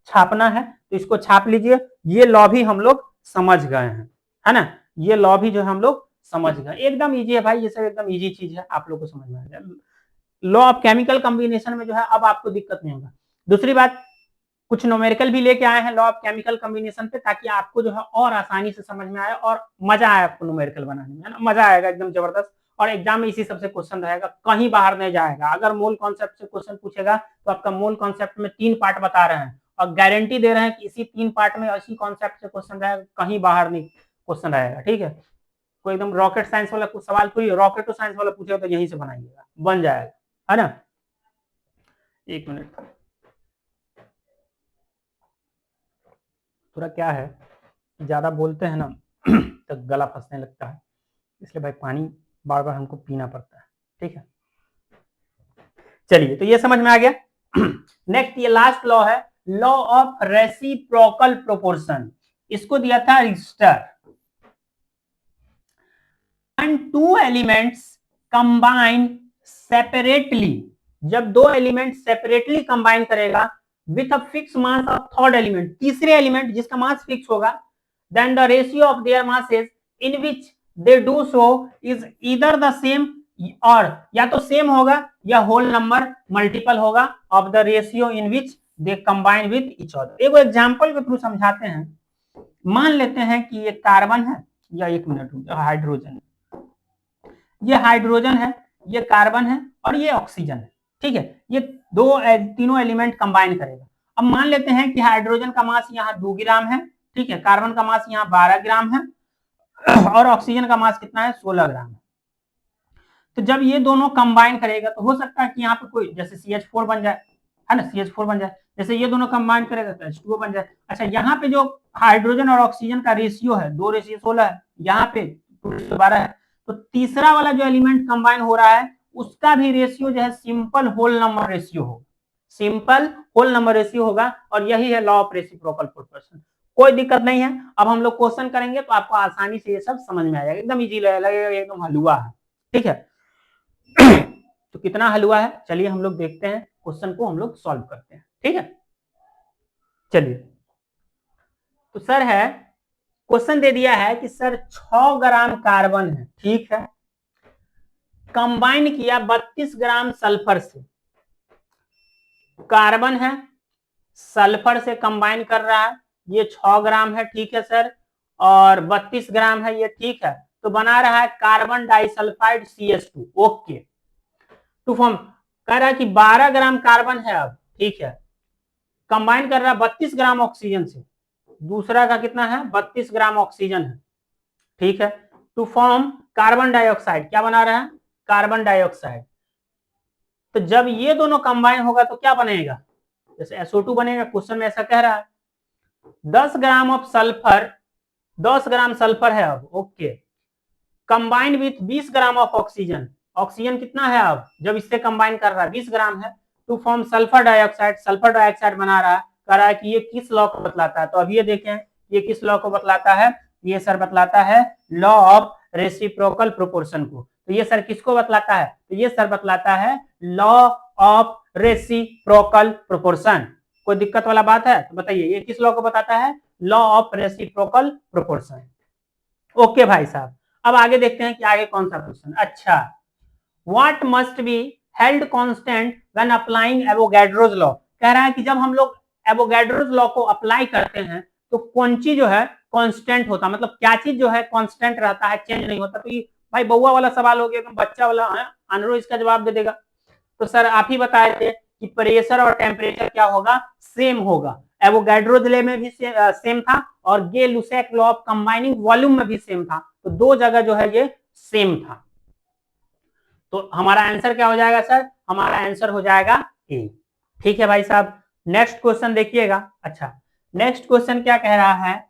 छापना है, तो इसको छाप लीजिए। ये लॉ भी हम लोग समझ गए हैं, है ना, ये लॉ भी जो है हम लोग समझ गए, एकदम इजी है भाई, ये सब एकदम इजी चीज है, आप लोग को समझ में आ जाए। लॉ ऑफ केमिकल कॉम्बिनेशन में जो है अब आपको दिक्कत नहीं होगा। दूसरी बात, कुछ न्यूमेरिकल भी लेके आए हैं लॉ ऑफ केमिकल कॉम्बिनेशन पे, ताकि आपको जो है और आसानी से समझ में आए और मजा आए आपको न्यूमेरिकल बनाने में, है ना, मजा आएगा एकदम जबरदस्त। और एग्जाम में इसी सबसे क्वेश्चन रहेगा, कहीं बाहर नहीं जाएगा। अगर मोल कॉन्सेप्ट से क्वेश्चन पूछेगा तो आपका मोल कॉन्सेप्ट में 3 पार्ट बता रहे हैं और गारंटी दे रहे हैं कि इसी 3 पार्ट में इसी कॉन्सेप्ट से क्वेश्चन रहेगा, कहीं बाहर नहीं क्वेश्चन रहेगा, ठीक है। कोई एकदम रॉकेट साइंस वाला कुछ सवाल थोड़ी, रॉकेट तो साइंस वाला पूछेगा तो यहीं से बनाइएगा, बन जाएगा, है ना। एक मिनट, थोड़ा क्या है, ज्यादा बोलते हैं ना तो गला फंसने लगता है, इसलिए भाई पानी बार बार हमको पीना पड़ता है, ठीक है। चलिए, तो ये समझ में आ गया। नेक्स्ट ये लास्ट लॉ है, लॉ ऑफ रेसिप्रोकल प्रोपोर्शन। इसको दिया था Richter. Two elements combine separately, जब दो एलिमेंट सेपरेटली कंबाइन करेगा with a fix mass of third element, तीसरे एलिमेंट जिसका मास फिक्स होगा, then the ratio of their masses in which they do so is either the same, और या तो same होगा या होल नंबर मल्टीपल होगा of the ratio in which they combine with each other. एक example के through समझाते हैं। मान लेते हैं कि ये कार्बन है, या एक मिनट हाइड्रोजन, ये हाइड्रोजन है, ये कार्बन है और ये ऑक्सीजन है, ठीक है। ये तीनों एलिमेंट कंबाइन करेगा। अब मान लेते हैं कि हाइड्रोजन का मास यहाँ 2 ग्राम है, ठीक है, कार्बन का मास यहाँ 12 ग्राम है और ऑक्सीजन का मास कितना है, 16 ग्राम है। तो जब ये दोनों कंबाइन करेगा तो हो सकता है कि यहाँ पे कोई जैसे CH4 बन जाए, है ना, CH4 बन जाए। जैसे ये दोनों कंबाइन करेगा तो H2O बन जाए। अच्छा, यहाँ पे जो हाइड्रोजन और ऑक्सीजन का रेशियो है 2:16 है, यहाँ पे 2:12 है। तो तीसरा वाला जो एलिमेंट कंबाइन हो रहा है उसका भी रेशियो जो है सिंपल होल नंबर रेशियो होगा, सिंपल होल नंबर रेशियो होगा, और यही है लॉ ऑफ रेसिप्रोकल प्रोपोर्शन। कोई दिक्कत नहीं है। अब हम लोग क्वेश्चन करेंगे तो आपको आसानी से ये सब समझ में आ जाएगा, एकदम इजी लगेगा, एकदम हलवा है, ठीक है। तो कितना हलवा है, चलिए हम लोग देखते हैं, क्वेश्चन को हम लोग सॉल्व करते हैं, ठीक है। चलिए, तो सर है, क्वेश्चन दे दिया है कि सर 6 ग्राम कार्बन है, ठीक है, कंबाइन किया 32 ग्राम सल्फर से। कार्बन है, सल्फर से कंबाइन कर रहा है, ये 6 ग्राम है, ठीक है सर, और 32 ग्राम है ये, ठीक है। तो बना रहा है carbon disulphide CH2, okay. To form, कह रहा है कि 12 ग्राम कार्बन है अब, ठीक है, कंबाइन कर रहा है 32 ग्राम ऑक्सीजन से, दूसरा का कितना है, 32 ग्राम ऑक्सीजन है, ठीक है। टू फॉर्म कार्बन डाइऑक्साइड, क्या बना रहा है, कार्बन डाइऑक्साइड। तो जब ये दोनों कंबाइन होगा तो क्या बनेगा, जैसे SO2 बनेगा, क्वेश्चन में ऐसा कह रहा है। 10 gram of sulphur, 10 gram sulphur है अब, okay, combine with 20 gram of oxygen. Oxygen कितना है अब जब इससे कंबाइन कर रहा है, 20 ग्राम है। To form sulphur dioxide, sulphur dioxide बना रहा है, कह रहा है कि ये किस लॉ को बतलाता है। तो अभी ये देखें ये किस लॉ को बतलाता है, ये सर बतलाता है लॉ ऑफ रेसिप्रोकल प्रोपोर्शन को। तो ये सर किसको बतलाता है, तो ये सर बतलाता है लॉ ऑफ रेसिप्रोकल प्रोपोर्शन। कोई दिक्कत वाला बात है तो बताइए, ये किस लॉ को बताता है, law of reciprocal proportion. Okay भाई साहब, अब आगे देखते हैं कि आगे कौन सा क्वेश्चन। अच्छा, what must be held constant when applying Avogadro's law. कह रहा है कि जब हम लोग एवोगैड्रोस लॉ को अप्लाई करते हैं तो कौन चीज जो है कांस्टेंट होता है, मतलब क्या चीज जो है कांस्टेंट रहता है, चेंज नहीं होता। तो ये भाई बउआ वाला सवाल हो गया, बच्चा वाला है, अनरो इसका जवाब दे देगा। तो सर आप ही बताए थे कि प्रेशर और टेम्परेचर क्या होगा, सेम होगा। एवोगैड्रोस लॉ में भी सेम था और गे लुसेक लॉ ऑफ कंबाइनिंग वॉल्यूम में भी सेम था। तो दो जगह जो है ये सेम था। तो हमारा आंसर क्या हो जाएगा सर, हमारा आंसर हो जाएगा ए, ठीक है भाई साहब। नेक्स्ट क्वेश्चन देखिएगा। अच्छा, नेक्स्ट क्वेश्चन क्या कह रहा है,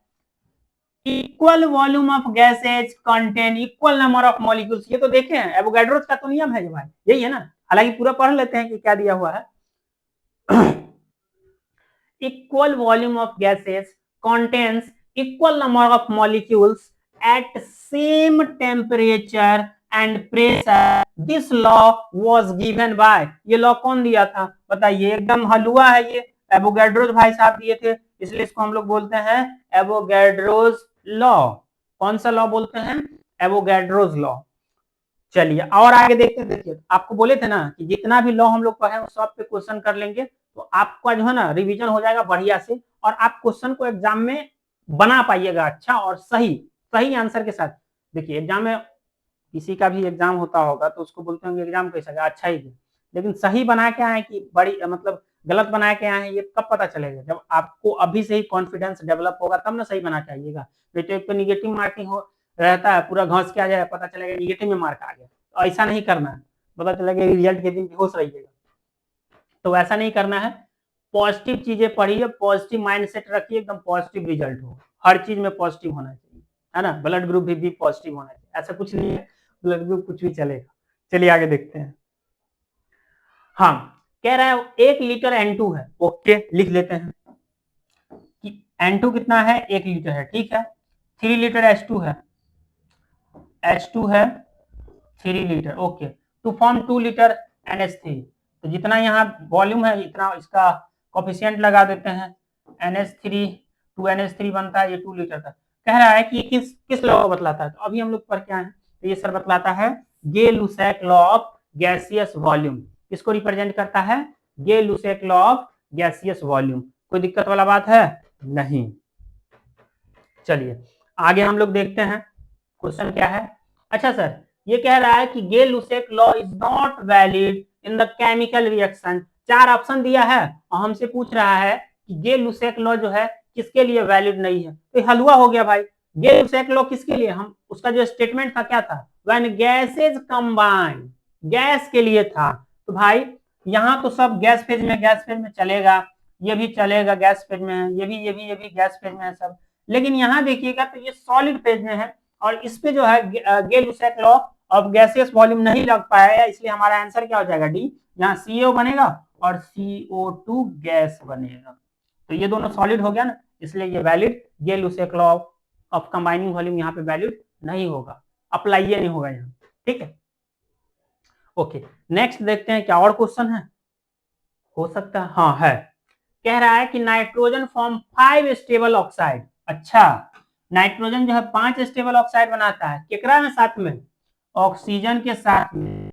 equal volume of gases contain equal number of molecules. ये तो देखे हैं, एवोगैड्रोस का तो नियम है भाई, यही है ना। हालांकि पूरा पढ़ लेते हैं कि क्या दिया हुआ है। Equal volume of gases contains equal number of molecules at same temperature and pressure, this law was given by. ये लॉ कौन दिया था बताइए, एकदम हलवा है ये, एवोगैड्रोस भाई साहब दिए थे, इसलिए इसको हम लोग बोलते हैं एवोगैड्रोस लॉ। कौन सा लॉ बोलते हैं, एवोगैड्रोस लॉ। चलिए और आगे देखते हैं। देखिए आपको बोले थे ना कि जितना भी लॉ हम लोग पढ़े उस सब पे क्वेश्चन कर लेंगे तो आपका जो है ना रिवीजन हो जाएगा बढ़िया से, और आप क्वेश्चन को एग्जाम में बना पाइएगा अच्छा और सही सही आंसर के साथ। देखिए एग्जाम में किसी का भी एग्जाम होता होगा तो उसको बोलते होंगे एग्जाम कैसा गया, अच्छा ही गया, लेकिन सही बना के आए कि बड़ी मतलब गलत बना के आए हैं ये कब पता चलेगा, जब आपको अभी से ही कॉन्फिडेंस डेवलप होगा तब ना सही बना के आइएगा। नहीं तो एक तो निगेटिव मार्किंग हो रहता है, पूरा घास के आ जाए, पता चलेगा निगेटिव में मार्क आ गया। तो ऐसा नहीं करना है, पता चलेगा रिजल्ट के दिन बेहोश रहिएगा, तो ऐसा नहीं करना है। पॉजिटिव चीजें पढ़िए, पॉजिटिव माइंडसेट रखिए, एकदम पॉजिटिव रिजल्ट हो, हर चीज में पॉजिटिव होना चाहिए, है ना। ब्लड ग्रुप भी पॉजिटिव होना चाहिए, ऐसा कुछ नहीं है ब्लड ग्रुप कुछ भी चलेगा। चलिए आगे देखते हैं। हाँ, कह रहा है 1 लीटर N2 है, ओके लिख लेते हैं कि N2 कितना है, 1 लीटर है, ठीक है। 3 लीटर H2 है, H2 है 3 litre, okay. To form 2 litre NH3, तो जितना यहाँ वॉल्यूम है इतना इसका कोफिशिएंट लगा देते हैं, NH3 2NH3 बनता है, ये 2 लीटर का। कह रहा है कि ये किस किस लॉ को बतलाता है, तो अभी हम लोग पढ़ के आए हैं, तो ये सर बतलाता है गे लुसेक लॉ ऑफ गैसियस वॉल्यूम। किसको रिप्रेजेंट करता है, गे लुसेक लॉ ऑफ गैसियस वॉल्यूम। कोई दिक्कत वाला बात है नहीं। चलिए आगे हम लोग देखते हैं क्वेश्चन क्या है। अच्छा सर, ये कह रहा है कि Gay Lussac law is not valid in the chemical reaction. 4 option दिया है और हमसे पूछ रहा है कि गे-लुसेक लॉ जो है किसके लिए वैलिड नहीं है। तो हलवा हो गया भाई। गे-लुसेक लॉ किसके लिए, हम उसका जो स्टेटमेंट था क्या था, व्हेन गैसेज कंबाइन, गैस के लिए था। तो भाई यहाँ तो सब गैस फेज में चलेगा, ये भी चलेगा गैस फेज में है, ये भी गैस फेज में है सब। लेकिन यहाँ देखिएगा तो ये सॉलिड फेज में है और इस पे जो है गे-लुसेक लॉ ऑफ गैसियस वॉल्यूम नहीं लग पाया, इसलिए हमारा आंसर क्या हो जाएगा डी। यहाँ CO बनेगा और CO2 गैस बनेगा। तो ये दोनों सॉलिड हो गया ना, इसलिए ये valid Gay Lussac law of combining volume यहाँ पे वैलिड नहीं होगा, अप्लाई नहीं होगा यहाँ। ठीक है, ओके। नेक्स्ट देखते हैं क्या और क्वेश्चन है, हो सकता है हाँ है। कह रहा है कि नाइट्रोजन फॉर्म 5 स्टेबल ऑक्साइड। अच्छा, नाइट्रोजन जो है 5 स्टेबल ऑक्साइड बनाता है, केकरा में साथ में, ऑक्सीजन के साथ में,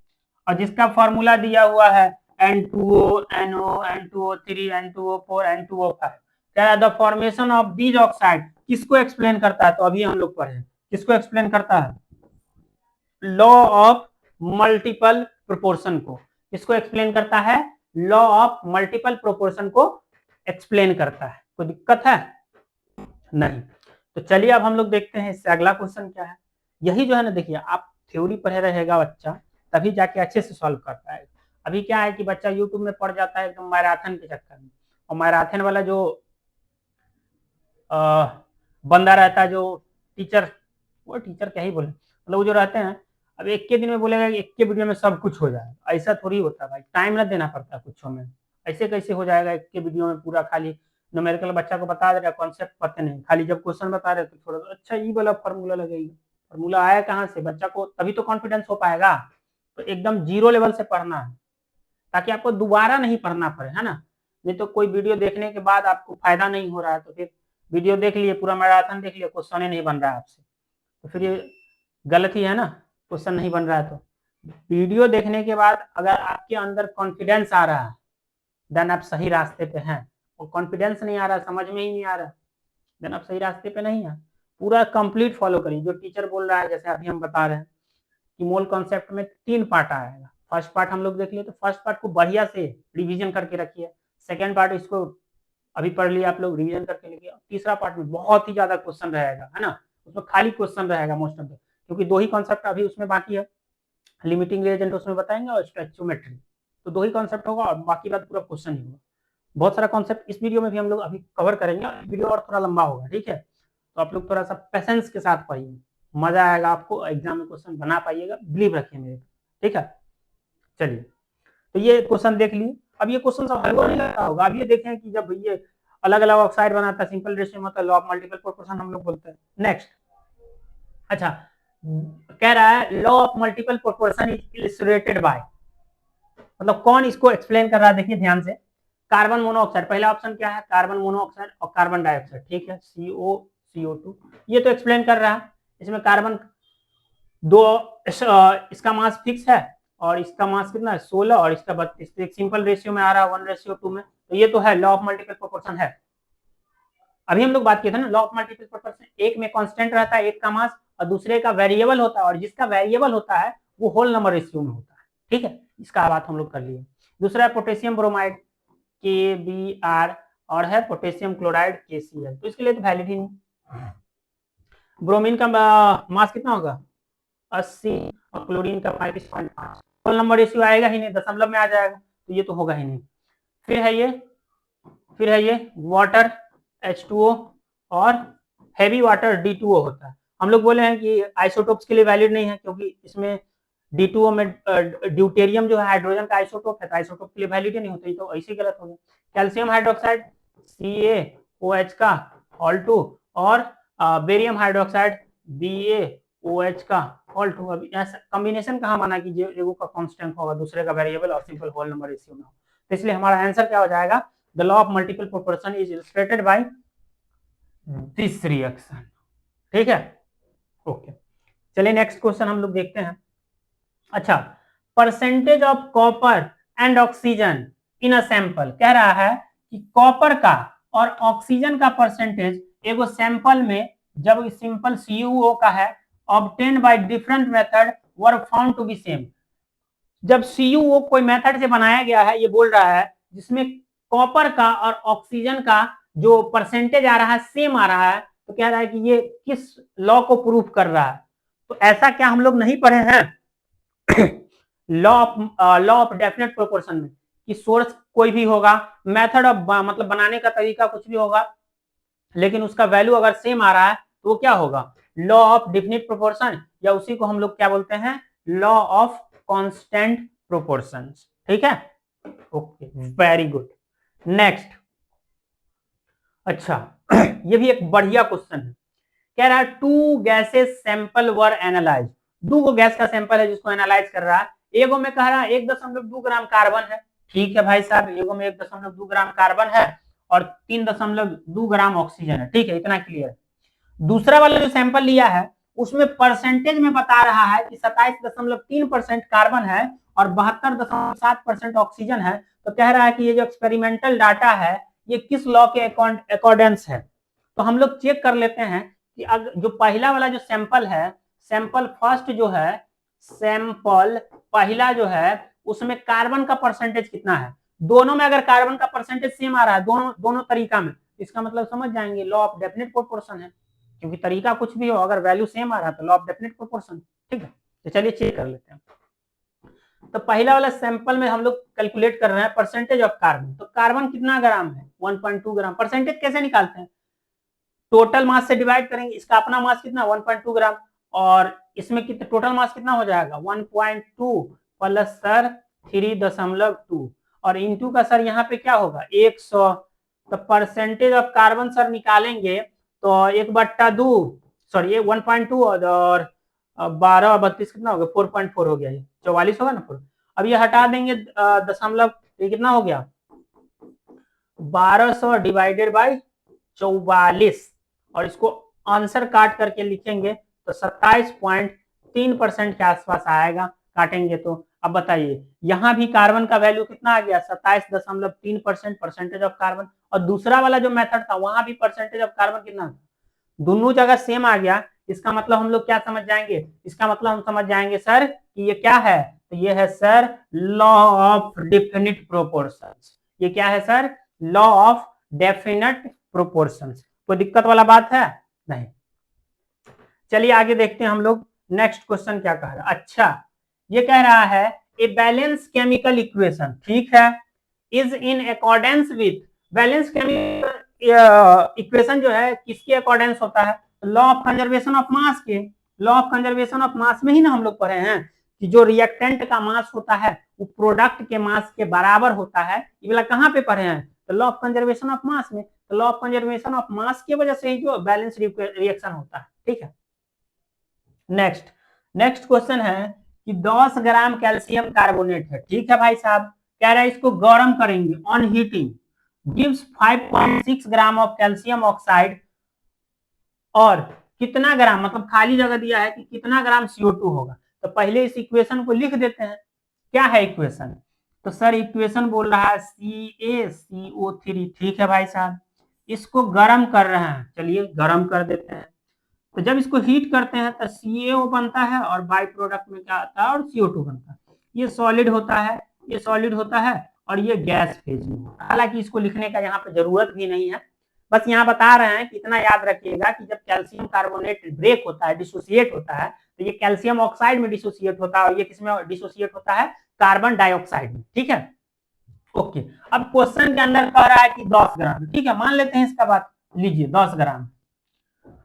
और जिसका फॉर्मूला दिया हुआ है N2O, NO, N2O3, N2O4, N2O5। कह रहा है the formation of these oxide किसको एक्सप्लेन करता है, तो अभी हम लोग पढ़े किसको एक्सप्लेन करता है, लॉ ऑफ मल्टीपल प्रोपोर्शन को। किसको एक्सप्लेन करता है, लॉ ऑफ मल्टीपल प्रोपोर्शन को एक्सप्लेन करता है। कोई दिक्कत है नहीं। तो चलिए अब हम लोग देखते हैं इससे अगला क्वेश्चन क्या है। यही जो है ना, देखिए आप थ्योरी पढ़े रहेगा बच्चा तभी जाके अच्छे से सॉल्व कर पाएगा। अभी क्या है कि बच्चा यूट्यूब में पढ़ जाता है एकदम मैराथन के चक्कर में, और मैराथन वाला जो बंदा रहता है, जो टीचर, वो टीचर क्या ही बोले, मतलब वो जो रहते हैं, अब एक के दिन में बोलेगा एक के वीडियो में सब कुछ हो जाए, ऐसा थोड़ी होता है भाई, टाइम ना देना पड़ता कुछ में। ऐसे कैसे हो जाएगा एक के वीडियो में पूरा, खाली न्यूमेरिकल बच्चा को बता दे रहा, कॉन्सेप्ट पता नहीं, खाली जब क्वेश्चन बता रहे तो थोड़ा अच्छा ये वाला फॉर्मूला लगेगा, फॉर्मूला आया कहाँ से, बच्चा को तभी तो कॉन्फिडेंस हो पाएगा। तो एकदम जीरो लेवल से पढ़ना है ताकि आपको दोबारा नहीं पढ़ना पड़े, है ना। नहीं तो कोई वीडियो देखने के बाद आपको फायदा नहीं हो रहा है तो फिर वीडियो देख लिए, पूरा मैराथन देख लिया, क्वेश्चन ही नहीं बन रहा है आपसे, तो फिर ये गलत ही है ना, क्वेश्चन नहीं बन रहा है। तो वीडियो देखने के बाद अगर आपके अंदर कॉन्फिडेंस आ रहा है देन आप सही रास्ते पे हैं, और कॉन्फिडेंस नहीं आ रहा, समझ में ही नहीं आ रहा, देन आप सही रास्ते पे नहीं है। पूरा कंप्लीट फॉलो करिए जो टीचर बोल रहा है। जैसे अभी हम बता रहे हैं कि मोल कॉन्सेप्ट में 3 पार्ट आएगा। फर्स्ट पार्ट हम लोग देख लिए, तो फर्स्ट पार्ट को बढ़िया से रिवीजन करके रखिए। सेकेंड पार्ट इसको अभी पढ़ लिया आप लोग, रिवीजन करके लिखिए। तीसरा पार्ट में बहुत ही ज्यादा क्वेश्चन रहेगा, है ना, उसमें खाली क्वेश्चन रहेगा मोस्ट ऑफ द, क्योंकि 2 ही कॉन्सेप्ट अभी उसमें बाकी है, लिमिटिंग रिएजेंट उसमें बताएंगे और स्टोइचियोमेट्री, तो 2 ही कॉन्सेप्ट होगा और बाकी बात पूरा क्वेश्चन ही होगा। बहुत सारा कॉन्सेप्ट इस वीडियो में भी हम लोग अभी कवर करेंगे, वीडियो और थोड़ा लंबा होगा, ठीक है। तो आप लोग थोड़ा सा पेशेंस के साथ पढ़िए, मजा आएगा आपको, एग्जाम में क्वेश्चन बना पाइएगा, बिलीव रखिए मेरे, ठीक है। चलिए, तो ये क्वेश्चन देख लिए। अब ये क्वेश्चन सब हल नहीं लगता होगा। अब ये देखें कि जब ये अलग अलग ऑक्साइड बनाता है, सिंपल रेशियो मतलब लॉ ऑफ मल्टीपल प्रोपोर्शन हम लोग बोलते हैं। नेक्स्ट, अच्छा कह रहा है law of multiple proportion is illustrated bye, मतलब कौन इसको एक्सप्लेन कर रहा है, देखिए ध्यान से। कार्बन मोनोऑक्साइड, पहला ऑप्शन क्या है, कार्बन मोनोऑक्साइड और कार्बन डाइऑक्साइड, ठीक है, CO CO2, ये तो एक्सप्लेन कर रहा है। इसमें कार्बन दो, इसका मास फिक्स है और इसका मास कितना है 16 और इसका 32, तो एक सिंपल रेशियो में आ रहा है 1:2 में, तो ये तो है लॉ ऑफ मल्टीपल प्रोपोर्शन है। अभी हम लोग बात किए थे ना लॉ ऑफ मल्टीपल प्रोपोर्शन, एक में कांस्टेंट रहता है एक का मास और दूसरे का वेरिएबल होता है, और जिसका वेरिएबल होता है वो होल नंबर रेशियो में होता है, ठीक है। इसका बात हम लोग कर लिए। दूसरा है पोटेशियम ब्रोमाइड KBr और है पोटेशियम क्लोराइड KCl, तो इसके लिए तो वैलिड ही नहीं। ब्रोमीन का मास कितना होगा 80 और क्लोरीन का 35.5, होल नंबर रेशियो आएगा ही नहीं, दशमलव में आ जाएगा, तो ये तो होगा ही नहीं। फिर है ये वाटर H2O और हैवी वाटर D2O होता है। हम लोग बोले हैं कि आइसोटोप्स के लिए वैलिड नहीं है, क्योंकि इसमें D2O में ड्यूटेरियम जो है हाइड्रोजन का आइसोटोप है, तो आइसोटोप के लिए वैलिड नहीं होता, तो ऐसे गलत हो गया। कैल्शियम हाइड्रोक्साइड CaOH का Al2 और बेरियम हाइड्रोक्साइड BaOH का Al2। अब ऐसा कॉम्बिनेशन कहाँ माना कि एगो का कांस्टेंट होगा दूसरे का वेरिएबल और सिंपल होल नंबर रेशियो में हो, तो इसलिए हमारा आंसर क्या हो जाएगा, the law of multiple proportion is illustrated by this reaction, ठीक है, ओके। चलिए नेक्स्ट क्वेश्चन हम लोग देखते हैं। अच्छा, percentage of copper and oxygen in a sample, कह रहा है कि कॉपर का और ऑक्सीजन का परसेंटेज एगो सैंपल में, जब सिंपल CuO का है, obtain by different method were found to be same. जब CuO कोई मेथड से बनाया गया है, ये बोल रहा है जिसमें कॉपर का और ऑक्सीजन का जो परसेंटेज आ रहा है सेम आ रहा है, तो कह रहा है कि ये किस लॉ को प्रूफ कर रहा है। तो ऐसा क्या हम लोग नहीं पढ़े हैं लॉ ऑफ डेफिनेट प्रोपोर्शन में कि सोर्स कोई भी होगा, मेथड ऑफ मतलब बनाने का तरीका कुछ भी होगा, लेकिन उसका वैल्यू अगर सेम आ रहा है तो वो क्या होगा, लॉ ऑफ डेफिनेट प्रोपोर्शन, या उसी को हम लोग क्या बोलते हैं, लॉ ऑफ कांस्टेंट प्रोपोर्शंस। ठीक है, ओके, वेरी गुड। नेक्स्ट, अच्छा ये भी एक बढ़िया क्वेश्चन है। कह रहा है two gases sample were analyse. दो गैस का सैंपल है जिसको एनालाइज कर रहा है। एगो में कह रहा है 1.2 ग्राम कार्बन है। ठीक है भाई साहब, एगो में 1.2 ग्राम कार्बन है और 3.2 ग्राम ऑक्सीजन है। ठीक है, इतना क्लियर। दूसरा वाला जो सैंपल लिया है उसमें परसेंटेज में बता रहा है कि 27.3% कार्बन है और 72.7% ऑक्सीजन है। तो कह रहा है कि ये जो एक्सपेरिमेंटल डाटा है ये किस लॉ के अकॉर्डेंस है। तो हम लोग चेक कर लेते हैं कि जो पहला वाला जो सैंपल है, सैंपल फर्स्ट जो है, सैंपल पहला जो है उसमें कार्बन का परसेंटेज कितना है। दोनों में अगर कार्बन का परसेंटेज सेम आ रहा है, दोनों तरीका में, इसका मतलब समझ जाएंगे लॉ ऑफ डेफिनेट प्रोपोर्शन है, क्योंकि तरीका कुछ भी हो अगर वैल्यू सेम आ रहा है तो लॉ ऑफ डेफिनेट प्रोपोर्शन। ठीक है, तो चलिए चेक कर लेते हैं। तो पहला वाला सैंपल में हम लोग कैलकुलेट कर रहे हैं परसेंटेज ऑफ कार्बन। तो कार्बन कितना ग्राम है, 1.2 ग्राम। परसेंटेज कैसे निकालते हैं, टोटल मास से डिवाइड करेंगे। इसका अपना मास कितना, 1.2 ग्राम, और इसमें कितना टोटल मास कितना हो जाएगा, 1.2 प्लस सर 3.2 और इंटू का सर यहाँ पे क्या होगा 100। तो परसेंटेज ऑफ कार्बन सर निकालेंगे तो 1/2, सॉरी 1.2 और 12 32 कितना हो गया, 4.4 हो गया, ये 44 होगा ना 4। अब ये हटा देंगे दशमलव, ये कितना हो गया 1200 डिवाइडेड बाई 44, और इसको आंसर काट करके लिखेंगे तो 27.3% के आसपास आएगा काटेंगे तो। अब बताइए यहां भी कार्बन का वैल्यू कितना आ गया 27.3% परसेंटेज ऑफ कार्बन, और दूसरा वाला जो मेथड था वहां भी परसेंटेज ऑफ कार्बन कितना था, दोनों जगह सेम आ गया। इसका मतलब हम लोग क्या समझ जाएंगे, इसका मतलब हम समझ जाएंगे सर कि ये क्या है, तो ये है sir law of definite proportions. ये क्या है sir, law of definite proportions. कोई दिक्कत वाला बात है नहीं। चलिए आगे देखते हैं हम लोग, नेक्स्ट क्वेश्चन क्या कह रहा है। अच्छा ये कह रहा है ए बैलेंस केमिकल इक्वेशन, ठीक है, is in accordance with. Balance chemical equation जो है किसके अकॉर्डेंस होता है, law of conservation of mass के। Law of conservation of mass में ही ना हम लोग पढ़े हैं कि जो रिएक्टेंट का मास होता है वो प्रोडक्ट के मास के बराबर होता है। ये वाला कहाँ पे पढ़े हैं, तो law of conservation of mass में। तो लॉ ऑफ कंजर्वेशन ऑफ मास की वजह से ही जो बैलेंस रिएक्शन होता है। ठीक है, नेक्स्ट क्वेश्चन है कि 10 ग्राम कैल्शियम कार्बोनेट है। ठीक है भाई साहब, कह रहा है इसको गर्म करेंगे on heating, gives 5.6 gram of calcium oxide, और कितना ग्राम, मतलब खाली जगह दिया है कि कितना ग्राम CO2 होगा। तो पहले इस इक्वेशन को लिख देते हैं। क्या है इक्वेशन, तो सर इक्वेशन बोल रहा है CaCO3। ठीक है भाई साहब, इसको गर्म कर रहे हैं, चलिए गर्म कर देते हैं। तो जब इसको हीट करते हैं तो CaO बनता है और बाई प्रोडक्ट में क्या आता है, और CO2 बनता है। ये सॉलिड होता है, ये सॉलिड होता है, और ये गैस फेज में होता है। हालांकि इसको लिखने का यहाँ पे जरूरत भी नहीं है, बस यहाँ बता रहे हैं कि इतना याद रखिएगा कि जब कैल्शियम कार्बोनेट ब्रेक होता है, डिसोसिएट होता है, तो ये कैल्शियम ऑक्साइड में डिसोसिएट होता है, और ये किसमें डिसोसिएट होता है, कार्बन डाइऑक्साइड में। ठीक है, ओके। अब क्वेश्चन के अंदर कह रहा है कि 10 ग्राम, ठीक है मान लेते हैं इसका बात, लीजिए 10 ग्राम,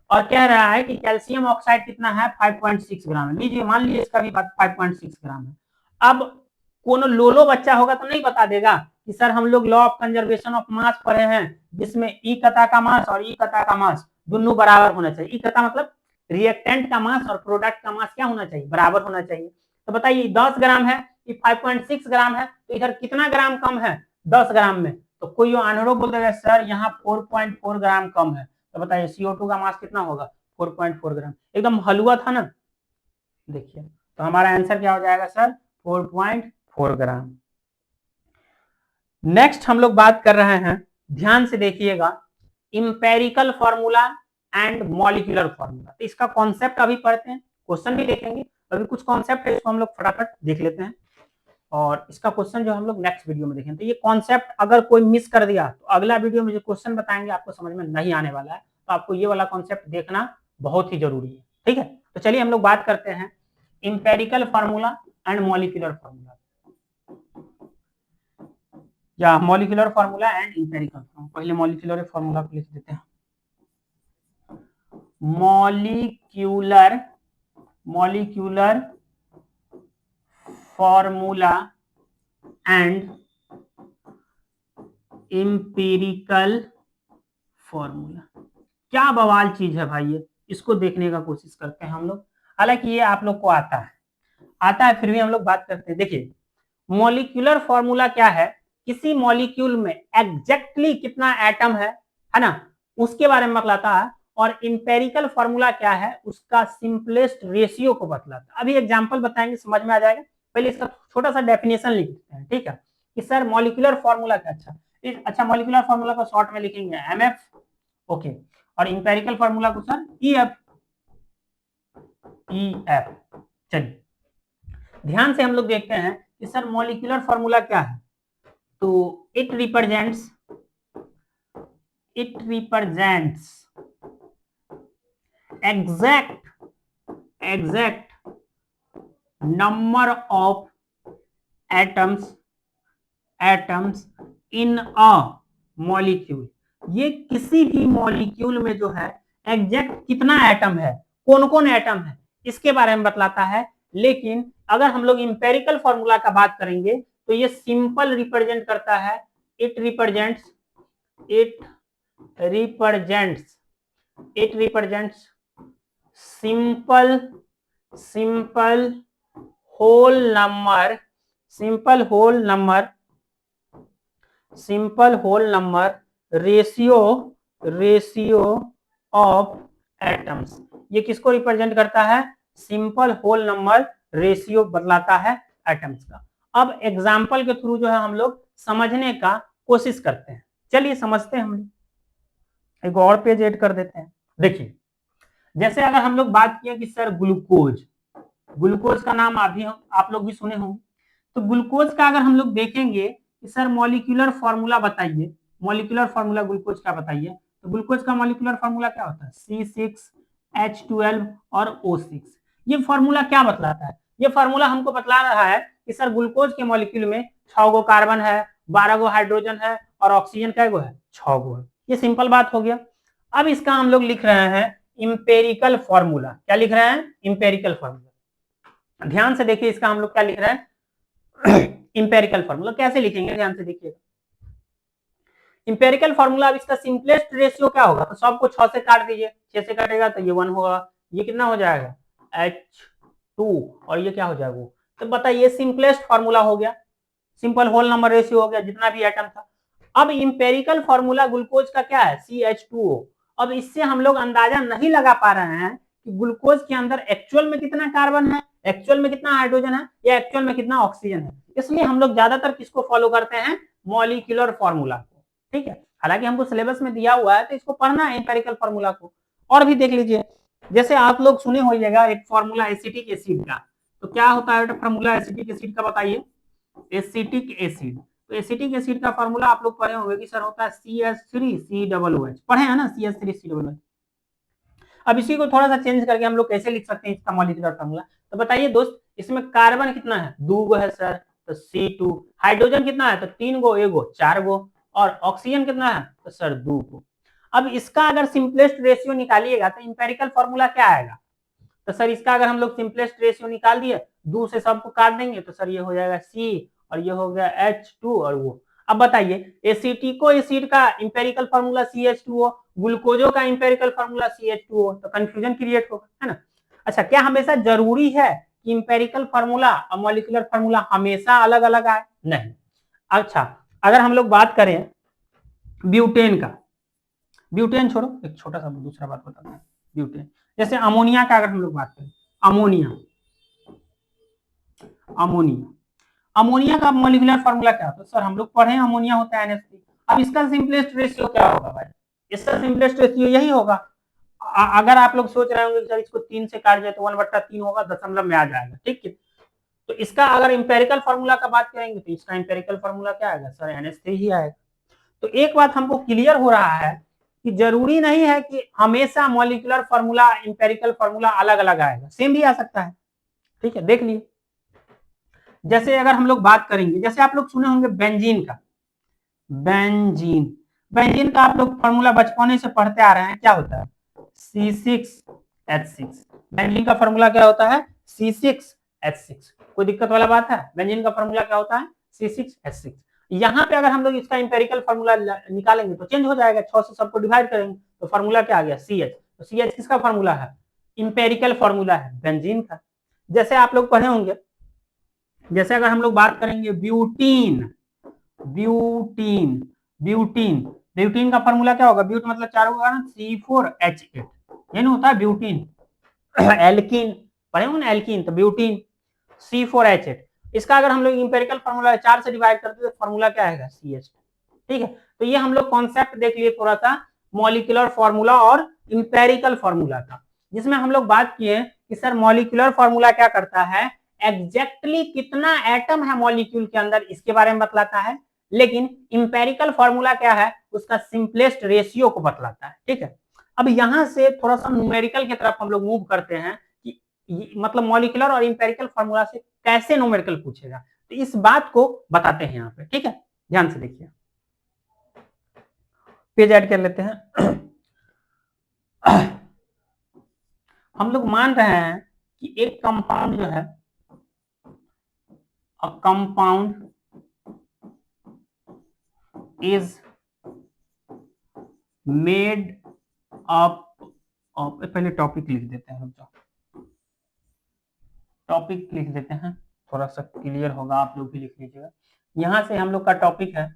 और कह रहा है कि कैल्शियम ऑक्साइड कितना है 5.6 ग्राम है। लीजिए मान लीजिए इसका भी 5.6 ग्राम है। अब कोनो लोलो बच्चा होगा तो नहीं बता देगा कि सर हम लोग लॉ ऑफ कंजर्वेशन ऑफ मास पढ़े हैं जिसमें ई कता का मास और ई कता का मास दोनों बराबर होना चाहिए। ई कता मतलब रिएक्टेंट का मास और प्रोडक्ट का मास क्या होना चाहिए, बराबर होना चाहिए। तो बताइए 10 ग्राम है, ये 5.6 ग्राम है, तो इधर कितना ग्राम कम है 10 ग्राम में। तो कोई अनहड़ो बोल देगा सर यहाँ 4.4 ग्राम कम है। तो बताइए CO2 का मास कितना होगा 4.4 ग्राम। एकदम हलवा था ना। देखिए तो हमारा आंसर क्या हो जाएगा सर 4.4 ग्राम। नेक्स्ट हम लोग बात कर रहे हैं, ध्यान से देखिएगा, empirical formula and molecular formula. तो इसका कॉन्सेप्ट अभी पढ़ते हैं, क्वेश्चन भी देखेंगे अभी कुछ कॉन्सेप्ट है इसको हम लोग फटाफट देख लेते हैं और इसका क्वेश्चन जो हम लोग नेक्स्ट वीडियो में देखेंगे। तो ये कॉन्सेप्ट अगर कोई मिस कर दिया तो अगला वीडियो में जो क्वेश्चन बताएंगे आपको समझ में नहीं आने वाला है, तो आपको ये वाला कॉन्सेप्ट देखना बहुत ही जरूरी है, ठीक है। तो चलिए हम लोग बात करते हैं empirical formula and molecular formula, या molecular formula and empirical formula. पहले मॉलिक्यूलर फार्मूला को लिख देते हैं, molecular formula and empirical formula. क्या बवाल चीज है भाई ये, इसको देखने का कोशिश करते हैं हम लोग। हालांकि ये आप लोग को आता है, फिर भी हम लोग बात करते हैं। देखिए मॉलिक्यूलर फार्मूला क्या है, किसी मॉलिक्यूल में एग्जैक्टली कितना एटम है ना, उसके बारे में बतलाता है। और इंपेरिकल फार्मूला क्या है, उसका सिंपलेस्ट रेशियो को बतलाता है। अभी एग्जांपल बताएंगे, समझ में आ जाएगा। पहले इसका छोटा सा डेफिनेशन लिख देते हैं, ठीक है, कि सर मॉलिक्यूलर फार्मूला क्या। अच्छा मॉलिक्यूलर फार्मूला को शॉर्ट में लिखेंगे MF, ओके, और इंपेरिकल फार्मूला को सर EF। चलिए ध्यान से हम लोग देखते हैं कि सर मॉलिक्यूलर फार्मूला क्या है। तो it represents exact number of atoms in a molecule। ये किसी भी मॉलिक्यूल में जो है एग्जैक्ट कितना एटम है, कौन कौन एटम है, इसके बारे में बतलाता है। लेकिन अगर हम लोग इंपेरिकल फार्मूला का बात करेंगे तो ये सिंपल रिप्रेजेंट करता है, it represents simple whole number ratio of atoms। ये किसको रिप्रेजेंट करता है, सिंपल होल नंबर रेशियो बतलाता है एटम्स का। अब एग्जाम्पल के थ्रू जो है हम लोग समझने का कोशिश करते हैं। चलिए समझते हैं, हम लोग एक और पेज ऐड कर देते हैं। देखिए जैसे अगर हम लोग बात किए कि सर ग्लूकोज का नाम आप लोग भी सुने होंगे। तो ग्लूकोज का अगर हम लोग देखेंगे कि सर मॉलिक्यूलर फार्मूला बताइए, मॉलिक्यूलर फार्मूला ग्लूकोज का बताइए, तो ग्लूकोज का मॉलिक्यूलर फार्मूला क्या होता है, C6H12 और O6। ये फार्मूला क्या बतलाता है, ये फार्मूला हमको बतला रहा है कि सर ग्लूकोज के मॉलिक्यूल में 6 गो कार्बन है, 12 गो हाइड्रोजन है और ऑक्सीजन क्या गो है, 6 गो है। ये सिंपल बात हो गया। अब इसका हम लोग लिख रहे हैं इंपेरिकल फार्मूला। क्या लिख रहे हैं, इंपेरिकल फार्मूला। ध्यान से देखिए इसका हम लोग क्या लिख रहे हैं इंपेरिकल फार्मूला कैसे लिखेंगे, ध्यान से देखिएगा। इंपेरिकल फार्मूला, अब इसका सिंपलेस्ट रेशियो क्या होगा, तो सबको 6 से काट दीजिए, 6 से काटेगा तो ये 1 होगा, ये कितना हो जाएगा H2, और ये क्या हो जाएगा वो। तो बताइए सिंपलेस्ट फार्मूला हो गया, सिंपल होल नंबर रेशियो हो गया जितना भी एटम था। अब इंपेरिकल फार्मूला ग्लूकोज का क्या है, CH2O। अब इससे हम लोग अंदाजा नहीं लगा पा रहे हैं कि ग्लूकोज के अंदर एक्चुअल में कितना कार्बन है, एक्चुअल में कितना हाइड्रोजन है, या एक्चुअल में कितना ऑक्सीजन है। इसलिए हम लोग ज्यादातर किसको फॉलो करते हैं, मॉलिक्यूलर फार्मूला को, ठीक है। हालांकि हमको सिलेबस में दिया हुआ है तो इसको पढ़ना है इंपेरिकल फार्मूला को। और भी देख लीजिए, जैसे आप लोग सुने होइएगा एक फार्मूला एसिटिक एसिड का। तो क्या होता है फार्मूला एसिटिक एसिड का, बताइए। एसिटिक एसिड, तो एसिटिक एसिड का फार्मूला आप लोग पढ़े होंगे कि सर होता है CH3COOH, पढ़े हैं ना, CH3COOH। अब इसी को थोड़ा सा चेंज करके हम लोग कैसे लिख सकते हैं इसका मॉलिक्यूलर फार्मूला, तो बताइए दोस्त। इसमें कार्बन कितना है, 2 गो है सर, तो C2। हाइड्रोजन कितना है, तो 3 गो, 1 गो, 4 गो, और ऑक्सीजन कितना है, तो सर 2 गो। अब इसका अगर सिंपलेस्ट रेशियो निकालिएगा तो इंपेरिकल फार्मूला क्या आएगा, तो सर इसका अगर हम लोग सिंपलेस्ट रेशियो निकाल दिए, 2 से सबको काट देंगे तो सर ये हो जाएगा C, और ये हो गया H2 और वो। अब बताइए एसिटिको एसिड का इंपेरिकल फार्मूला CH2O, ग्लूकोजो का इंपेरिकल फार्मूला CH2O, तो कंफ्यूजन क्रिएट होगा, है ना। अच्छा, क्या हमेशा जरूरी है कि इंपेरिकल फार्मूला और मॉलिक्यूलर फार्मूला हमेशा अलग अलग आए, नहीं। अच्छा, अगर हम लोग बात करें ब्यूटेन का, ब्यूटेन छोड़ो, एक छोटा सा दूसरा बात बताते हैं। ब्यूटेन, जैसे अमोनिया का अगर हम लोग बात करें, अमोनिया का मॉलिक्यूलर फार्मूला क्या होता है, सर हम लोग पढ़े अमोनिया होता है NH3। अब इसका सिंपलेस्ट रेशियो क्या होगा भाई, इसका सिंपलेस्ट रेशियो यही होगा अगर आप लोग सोच रहे होंगे सर इसको 3 से काट जाए तो 1/3 होगा, दशमलव में आ जाएगा, ठीक है। तो इसका अगर इंपेरिकल फॉर्मूला का बात करेंगे तो इसका इंपेरिकल फॉर्मूला क्या आएगा सर, NH3 ही आएगा। तो एक बात हमको क्लियर हो रहा है कि जरूरी नहीं है कि हमेशा मॉलिक्यूलर फॉर्मूला इंपेरिकल फॉर्मूला अलग अलग आएगा, सेम भी आ सकता है, ठीक है। देख लिए, जैसे अगर हम लोग बात करेंगे, जैसे आप लोग सुने होंगे बेंजीन का, बेंजीन बेंजीन का आप लोग फॉर्मूला बचपन से पढ़ते आ रहे हैं, क्या होता है C6H6। बेंजीन का फॉर्मूला क्या होता है C6H6। कोई दिक्कत वाला बात है? बेंजीन का फॉर्मूला क्या होता है C6H6। यहाँ पे अगर हम लोग इसका इंपेरिकल फॉर्मूला निकालेंगे तो चेंज हो जाएगा, 6 से सबको डिवाइड करेंगे तो फॉर्मूला क्या आ गया CH। तो CH किसका फॉर्मूला है, इंपेरिकल फॉर्मूला है बेंजीन का। जैसे आप लोग पढ़े होंगे, जैसे अगर हम लोग बात करेंगे ब्यूटीन, ब्यूटीन ब्यूटीन ब्यूटीन का फॉर्मूला क्या होगा, ब्यूट मतलब 4 होगा ना, C4H8, ये ना होता है ब्यूटीन। एल्कीन पढ़े हो ना, एल्कीन, तो ब्यूटीन C4H8। इसका अगर हम लोग इंपेरिकल फॉर्मूला 4 से डिवाइड करते तो फॉर्मूला क्या आएगा CH, ठीक है। तो ये हम लोग कॉन्सेप्ट देख लिए थोड़ा सा मॉलिक्यूलर फॉर्मूला और इंपेरिकल फॉर्मूला का, जिसमें हम लोग बात किए कि सर मॉलिक्यूलर फॉर्मूला क्या करता है, एग्जैक्टली कितना एटम है मॉलिक्यूल के अंदर इसके बारे में बतलाता है, लेकिन इंपेरिकल फॉर्मूला क्या है, उसका सिंपलेस्ट रेशियो को बतलाता है, ठीक है। अब यहां से थोड़ा सा न्यूमेरिकल की तरफ हम लोग मूव करते हैं कि मतलब मॉलिक्यूलर और इंपेरिकल फॉर्मूला से कैसे न्यूमेरिकल पूछेगा, तो इस बात को बताते हैं यहाँ पे, ठीक है। ध्यान से देखिए, पेज ऐड कर लेते हैं। हम लोग मान रहे हैं कि एक कंपाउंड जो है, a compound is made up of, पहले टॉपिक लिख देते हैं, टॉपिक लिख देते हैं, थोड़ा सा क्लियर होगा, आप लोग भी लिख लीजिएगा। यहां से हम लोग का टॉपिक है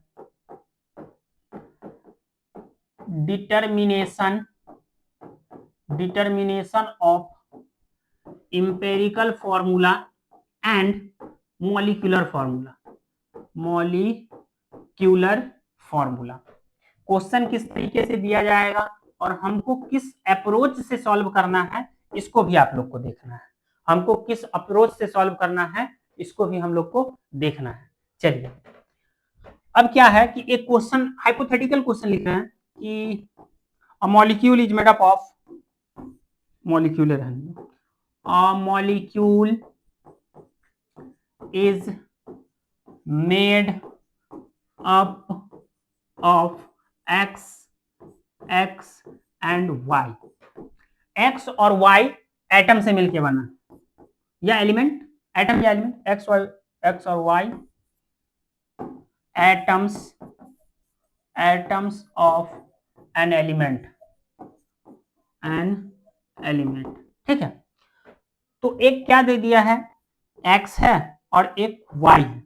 determination of empirical formula and molecular formula. Question किस तरीके से दिया जाएगा और हमको किस अप्रोच से सॉल्व करना है, इसको भी आप लोग को देखना है। हमको किस अप्रोच से सॉल्व करना है, इसको भी हम लोग को देखना है। चलिए, अब क्या है कि एक क्वेश्चन, हाइपोथेटिकल क्वेश्चन लिख रहे हैं कि a molecule is made up of, molecule is made up of x and y। x और y एटम से मिलके बना, या एलिमेंट, एटम या एलिमेंट, x और y atoms of an element, ठीक है। तो एक क्या दे दिया है, x है और एक y है।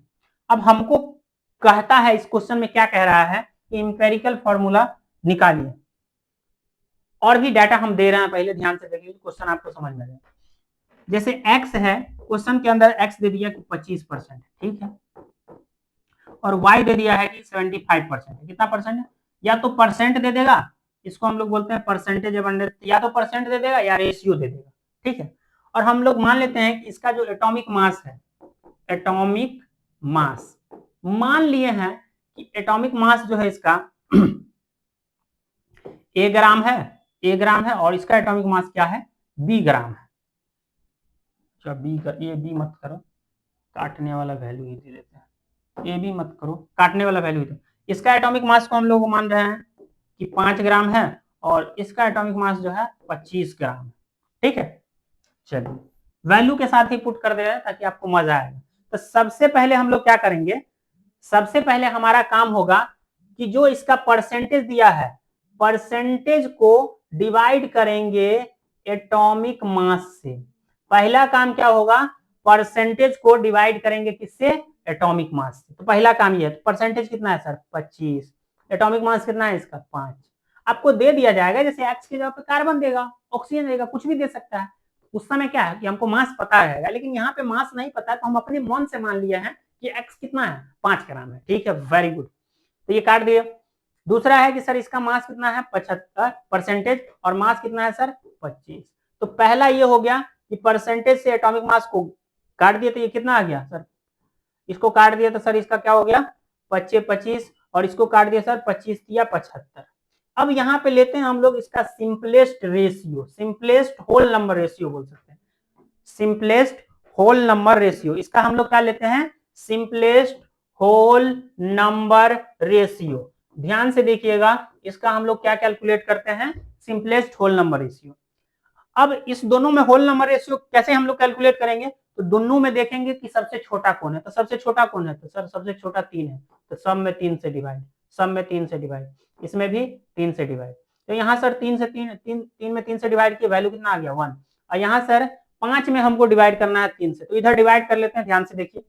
अब हमको कहता है, इस क्वेश्चन में क्या कह रहा है कि इंपेरिकल फॉर्मूला निकालिए, और भी डाटा हम दे रहे हैं, पहले ध्यान से देखिए क्वेश्चन आपको समझ में आएगा। जैसे x है, क्वेश्चन के अंदर x दे दिया कि 25%, ठीक है, और y दे दिया है कि 75% है। कितना परसेंट है, या तो परसेंट दे देगा, इसको हम लोग बोलते हैं परसेंटेज अबंडेंस, या तो परसेंट दे देगा या रेशियो दे देगा, ठीक है। और हम लोग मान लेते हैं कि इसका जो एटॉमिक मास है, एटॉमिक मास मान लिए हैं कि एटॉमिक मास जो है इसका ए ग्राम है, और इसका एटॉमिक मास क्या है, बी ग्राम है। अच्छा, बी का ये बी मत करो, काटने वाला वैल्यू ही दे देते हैं, ये भी मत करो, काटने वाला वैल्यू दे। इसका एटॉमिक मास को हम लोग मान रहे हैं कि 5 ग्राम है, और इसका एटॉमिक मास जो है 25 ग्राम, ठीक है। चलिए, वैल्यू के साथ ही पुट कर दे रहे हैं ताकि आपको मजा आएगा। तो सबसे पहले हम लोग क्या करेंगे, सबसे पहले हमारा काम होगा कि जो इसका परसेंटेज दिया है, परसेंटेज को डिवाइड करेंगे एटॉमिक मास से। पहला काम क्या होगा, परसेंटेज को डिवाइड करेंगे किससे, एटॉमिक मास से। तो पहला काम ये है, तो परसेंटेज कितना है सर 25, एटॉमिक मास कितना है इसका 5। आपको दे दिया जाएगा, जैसे एक्स की जगह पे कार्बन देगा, ऑक्सीजन देगा, कुछ भी दे सकता है। उस समय क्या है कि हमको मास पता रहेगा, लेकिन यहाँ पे मास नहीं पता है, तो हम अपने मन से मान लिया है कि एक्स कितना है 5 ग्राम है, ठीक है, वेरी गुड। तो ये काट दिया। दूसरा है कि सर इसका मास कितना है 75% और मास कितना है सर 25। तो पहला ये हो गया कि परसेंटेज से एटॉमिक मास को काट दिया, तो ये कितना आ गया सर, इसको काट दिया तो सर इसका क्या हो गया 25 और इसको काट दिया सर 25 या 75। अब यहाँ पे लेते हैं हम लोग इसका simplest ratio, simplest whole number ratio बोल सकते हैं, सिंपलेस्ट होल नंबर रेशियो। इसका हम लोग क्या लेते हैं सिंपलेस्ट होल नंबर रेशियो। ध्यान से देखिएगा इसका हम लोग क्या कैलकुलेट करते हैं सिंपलेस्ट होल नंबर रेशियो। अब इस दोनों में होल नंबर रेशियो कैसे हम लोग कैलकुलेट करेंगे, तो दोनों में देखेंगे कि सबसे छोटा कौन है, तो सबसे छोटा कौन है, तो सर सबसे छोटा 3 है, तो सब में 3 से डिवाइड, सब में 3 से डिवाइड, इसमें भी 3 से डिवाइड। तो यहाँ सर 3 से 3 में 3 से डिवाइड किया, वैल्यू कितना आ गया 1। और यहाँ सर 5 में हमको डिवाइड करना है 3 से, तो इधर डिवाइड कर लेते हैं, ध्यान से देखिए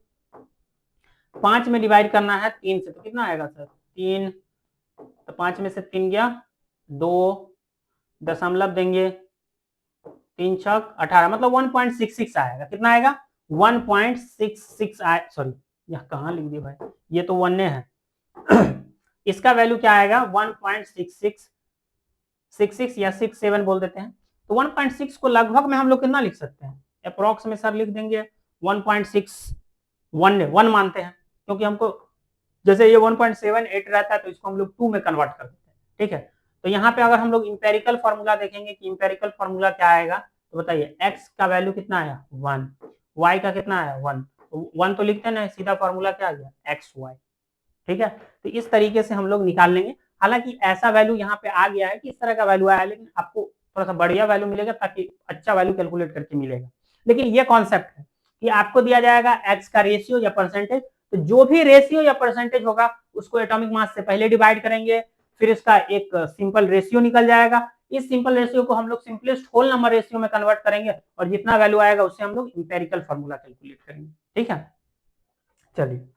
5 में डिवाइड करना है 3 से, तो कितना आएगा सर 3, तो 5 में से 3 गया 2, दशमलव देंगे 3 छक 18, मतलब 1.66 आएगा। कितना आएगा 1.66 आए, सॉरी यह कहाँ लिख दिया भाई, ये तो 1 है इसका वैल्यू क्या आएगा 1.66 या 67 बोल देते हैं। तो 1.6 को लगभग में हम लोग कितना लिख सकते हैं, अप्रोक्स में सर लिख देंगे 1.61 1 मानते हैं, क्योंकि हमको जैसे ये 1.78 रहता है तो इसको हम लोग 2 में कन्वर्ट कर देते हैं। ठीक है, तो यहाँ पे अगर हम लोग इंपेरिकल फॉर्मूला देखेंगे कि इंपेरिकल फॉर्मूला क्या आएगा, तो बताइए x का वैल्यू कितना आया 1, y का कितना आया 1, 1 तो लिखते हैं ना, सीधा फॉर्मूला क्या आ गया xy। ठीक है, तो इस तरीके से हम लोग निकाल लेंगे। हालांकि ऐसा वैल्यू यहाँ पे आ गया है कि इस तरह का वैल्यू आया है, लेकिन आपको थोड़ा सा बढ़िया वैल्यू मिलेगा ताकि अच्छा वैल्यू कैलकुलेट करके मिलेगा। लेकिन ये कॉन्सेप्ट है कि आपको दिया जाएगा x का रेशियो या परसेंटेज, तो जो भी रेशियो या परसेंटेज होगा उसको एटॉमिक मास से पहले डिवाइड करेंगे, फिर इसका एक सिंपल रेशियो निकल जाएगा। इस सिंपल रेशियो को हम लोग सिंपलेस्ट होल नंबर रेशियो में कन्वर्ट करेंगे और जितना वैल्यू आएगा उससे हम लोग इंपेरिकल फॉर्मूला कैलकुलेट करेंगे। ठीक है, चलिए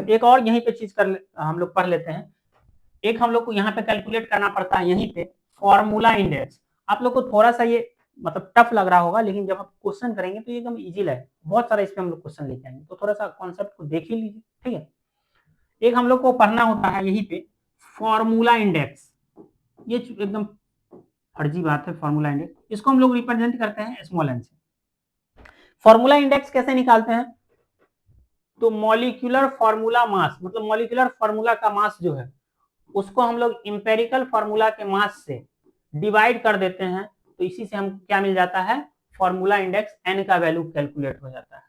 एक और यहीं पे चीज हम लोग पढ़ लेते हैं। एक हम लोग को यहाँ पे कैलकुलेट करना पड़ता है यहीं पे फॉर्मूला इंडेक्स। आप लोग को थोड़ा सा ये मतलब टफ लग रहा होगा, लेकिन जब आप क्वेश्चन करेंगे तो ये एकदम इजी लगे, बहुत सारा इस पे हम लोग क्वेश्चन लेके आएंगे, तो थोड़ा सा कॉन्सेप्ट को देख ही लीजिए। ठीक है, एक हम लोग को पढ़ना होता है यहीं पे फॉर्मूला इंडेक्स, ये एकदम फर्जी बात है फॉर्मूला इंडेक्स, इसको हम लोग रिप्रेजेंट करते हैं स्मॉल एन से। फॉर्मूला इंडेक्स कैसे निकालते हैं, तो मॉलिक्यूलर फॉर्मूला मास, मतलब मॉलिक्यूलर फॉर्मूला का मास जो है उसको हम लोग इंपेरिकल फॉर्मूला के मास से डिवाइड कर देते हैं, तो इसी से हम क्या मिल जाता है फॉर्मूला इंडेक्स एन का वैल्यू कैलकुलेट हो जाता है।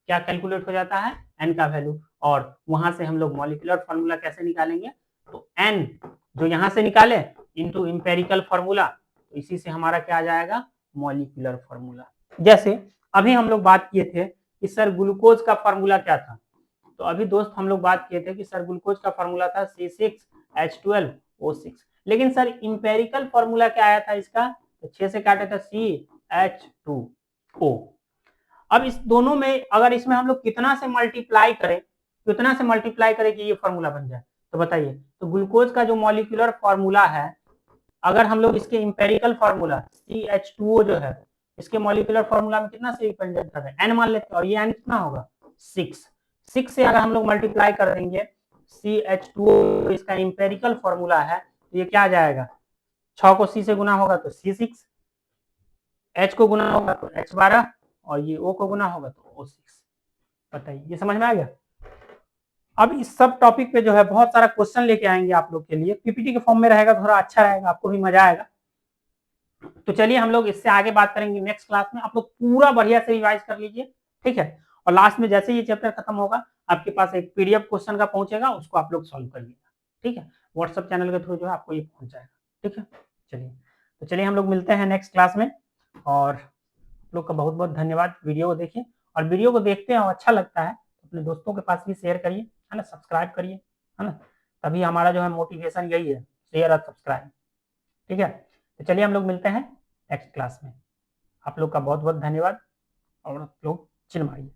क्या कैलकुलेट हो जाता है एन का वैल्यू, और वहां से हम लोग मॉलिक्यूलर फॉर्मूला कैसे निकालेंगे, तो एन जो यहां से निकाले इनटू इंपेरिकल फॉर्मूला, तो इसी से हमारा क्या आ जाएगा मॉलिक्यूलर फॉर्मूला। जैसे अभी हम लोग बात किए थे कि सर ग्लूकोज का फॉर्मूला क्या था, तो अभी दोस्त हम लोग बात किए थे कि सर ग्लूकोज का फॉर्मूला था C6H12O6, लेकिन सर इंपेरिकल फॉर्मूला क्या आया था इसका, तो 6 से काटे था CH2O। अब इस दोनों में अगर इसमें हम लोग कितना से मल्टीप्लाई करें कि ये फॉर्मूला बन जाए, तो बताइए। तो ग्लूकोज का जो मॉलिक्यूलर फॉर्मूला है, अगर हम लोग इसके इंपेरिकल फॉर्मूला CH2O जो है इसके मॉलिक्यूलर फॉर्मूला में कितना से रिप्रेजेंट कर रहे हैं, n मान लेते हैं, और ये n कितना होगा 6 से अगर हम लोग मल्टीप्लाई कर देंगे CH2O इसका इंपेरिकल फॉर्मूला है, तो ये क्या आ जाएगा 6 को C से गुना होगा तो C6, H को गुना होगा तो H12 और ये O को गुना होगा तो O6। बताइए, ये समझ में आ गया। अब इस सब टॉपिक पे जो है बहुत सारा क्वेश्चन लेके आएंगे आप लोग के लिए, पीपीटी के फॉर्म में रहेगा, थोड़ा अच्छा रहेगा, आपको भी मजा आएगा। तो चलिए हम लोग इससे आगे बात करेंगे नेक्स्ट क्लास में। आप लोग पूरा बढ़िया से रिवाइज कर लीजिए, ठीक है, और लास्ट में जैसे ये चैप्टर खत्म होगा आपके पास एक पीडीएफ क्वेश्चन का पहुंचेगा, उसको आप लोग सॉल्व करिएगा। ठीक है, व्हाट्सएप चैनल के थ्रू जो है आपको ये पहुंच जाएगा। ठीक है, चलिए तो चलिए हम लोग मिलते हैं नेक्स्ट क्लास में, और आप लोग का बहुत बहुत धन्यवाद। वीडियो को देखिए, और वीडियो को देखते हैं और अच्छा लगता है तो अपने दोस्तों के पास भी शेयर करिए, है ना, सब्सक्राइब करिए, है ना, तभी हमारा जो है मोटिवेशन यही है, शेयर और सब्सक्राइब। ठीक है, तो चलिए हम लोग मिलते हैं नेक्स्ट क्लास में। आप लोग का बहुत बहुत धन्यवाद, और आप लोग चिल मारिए।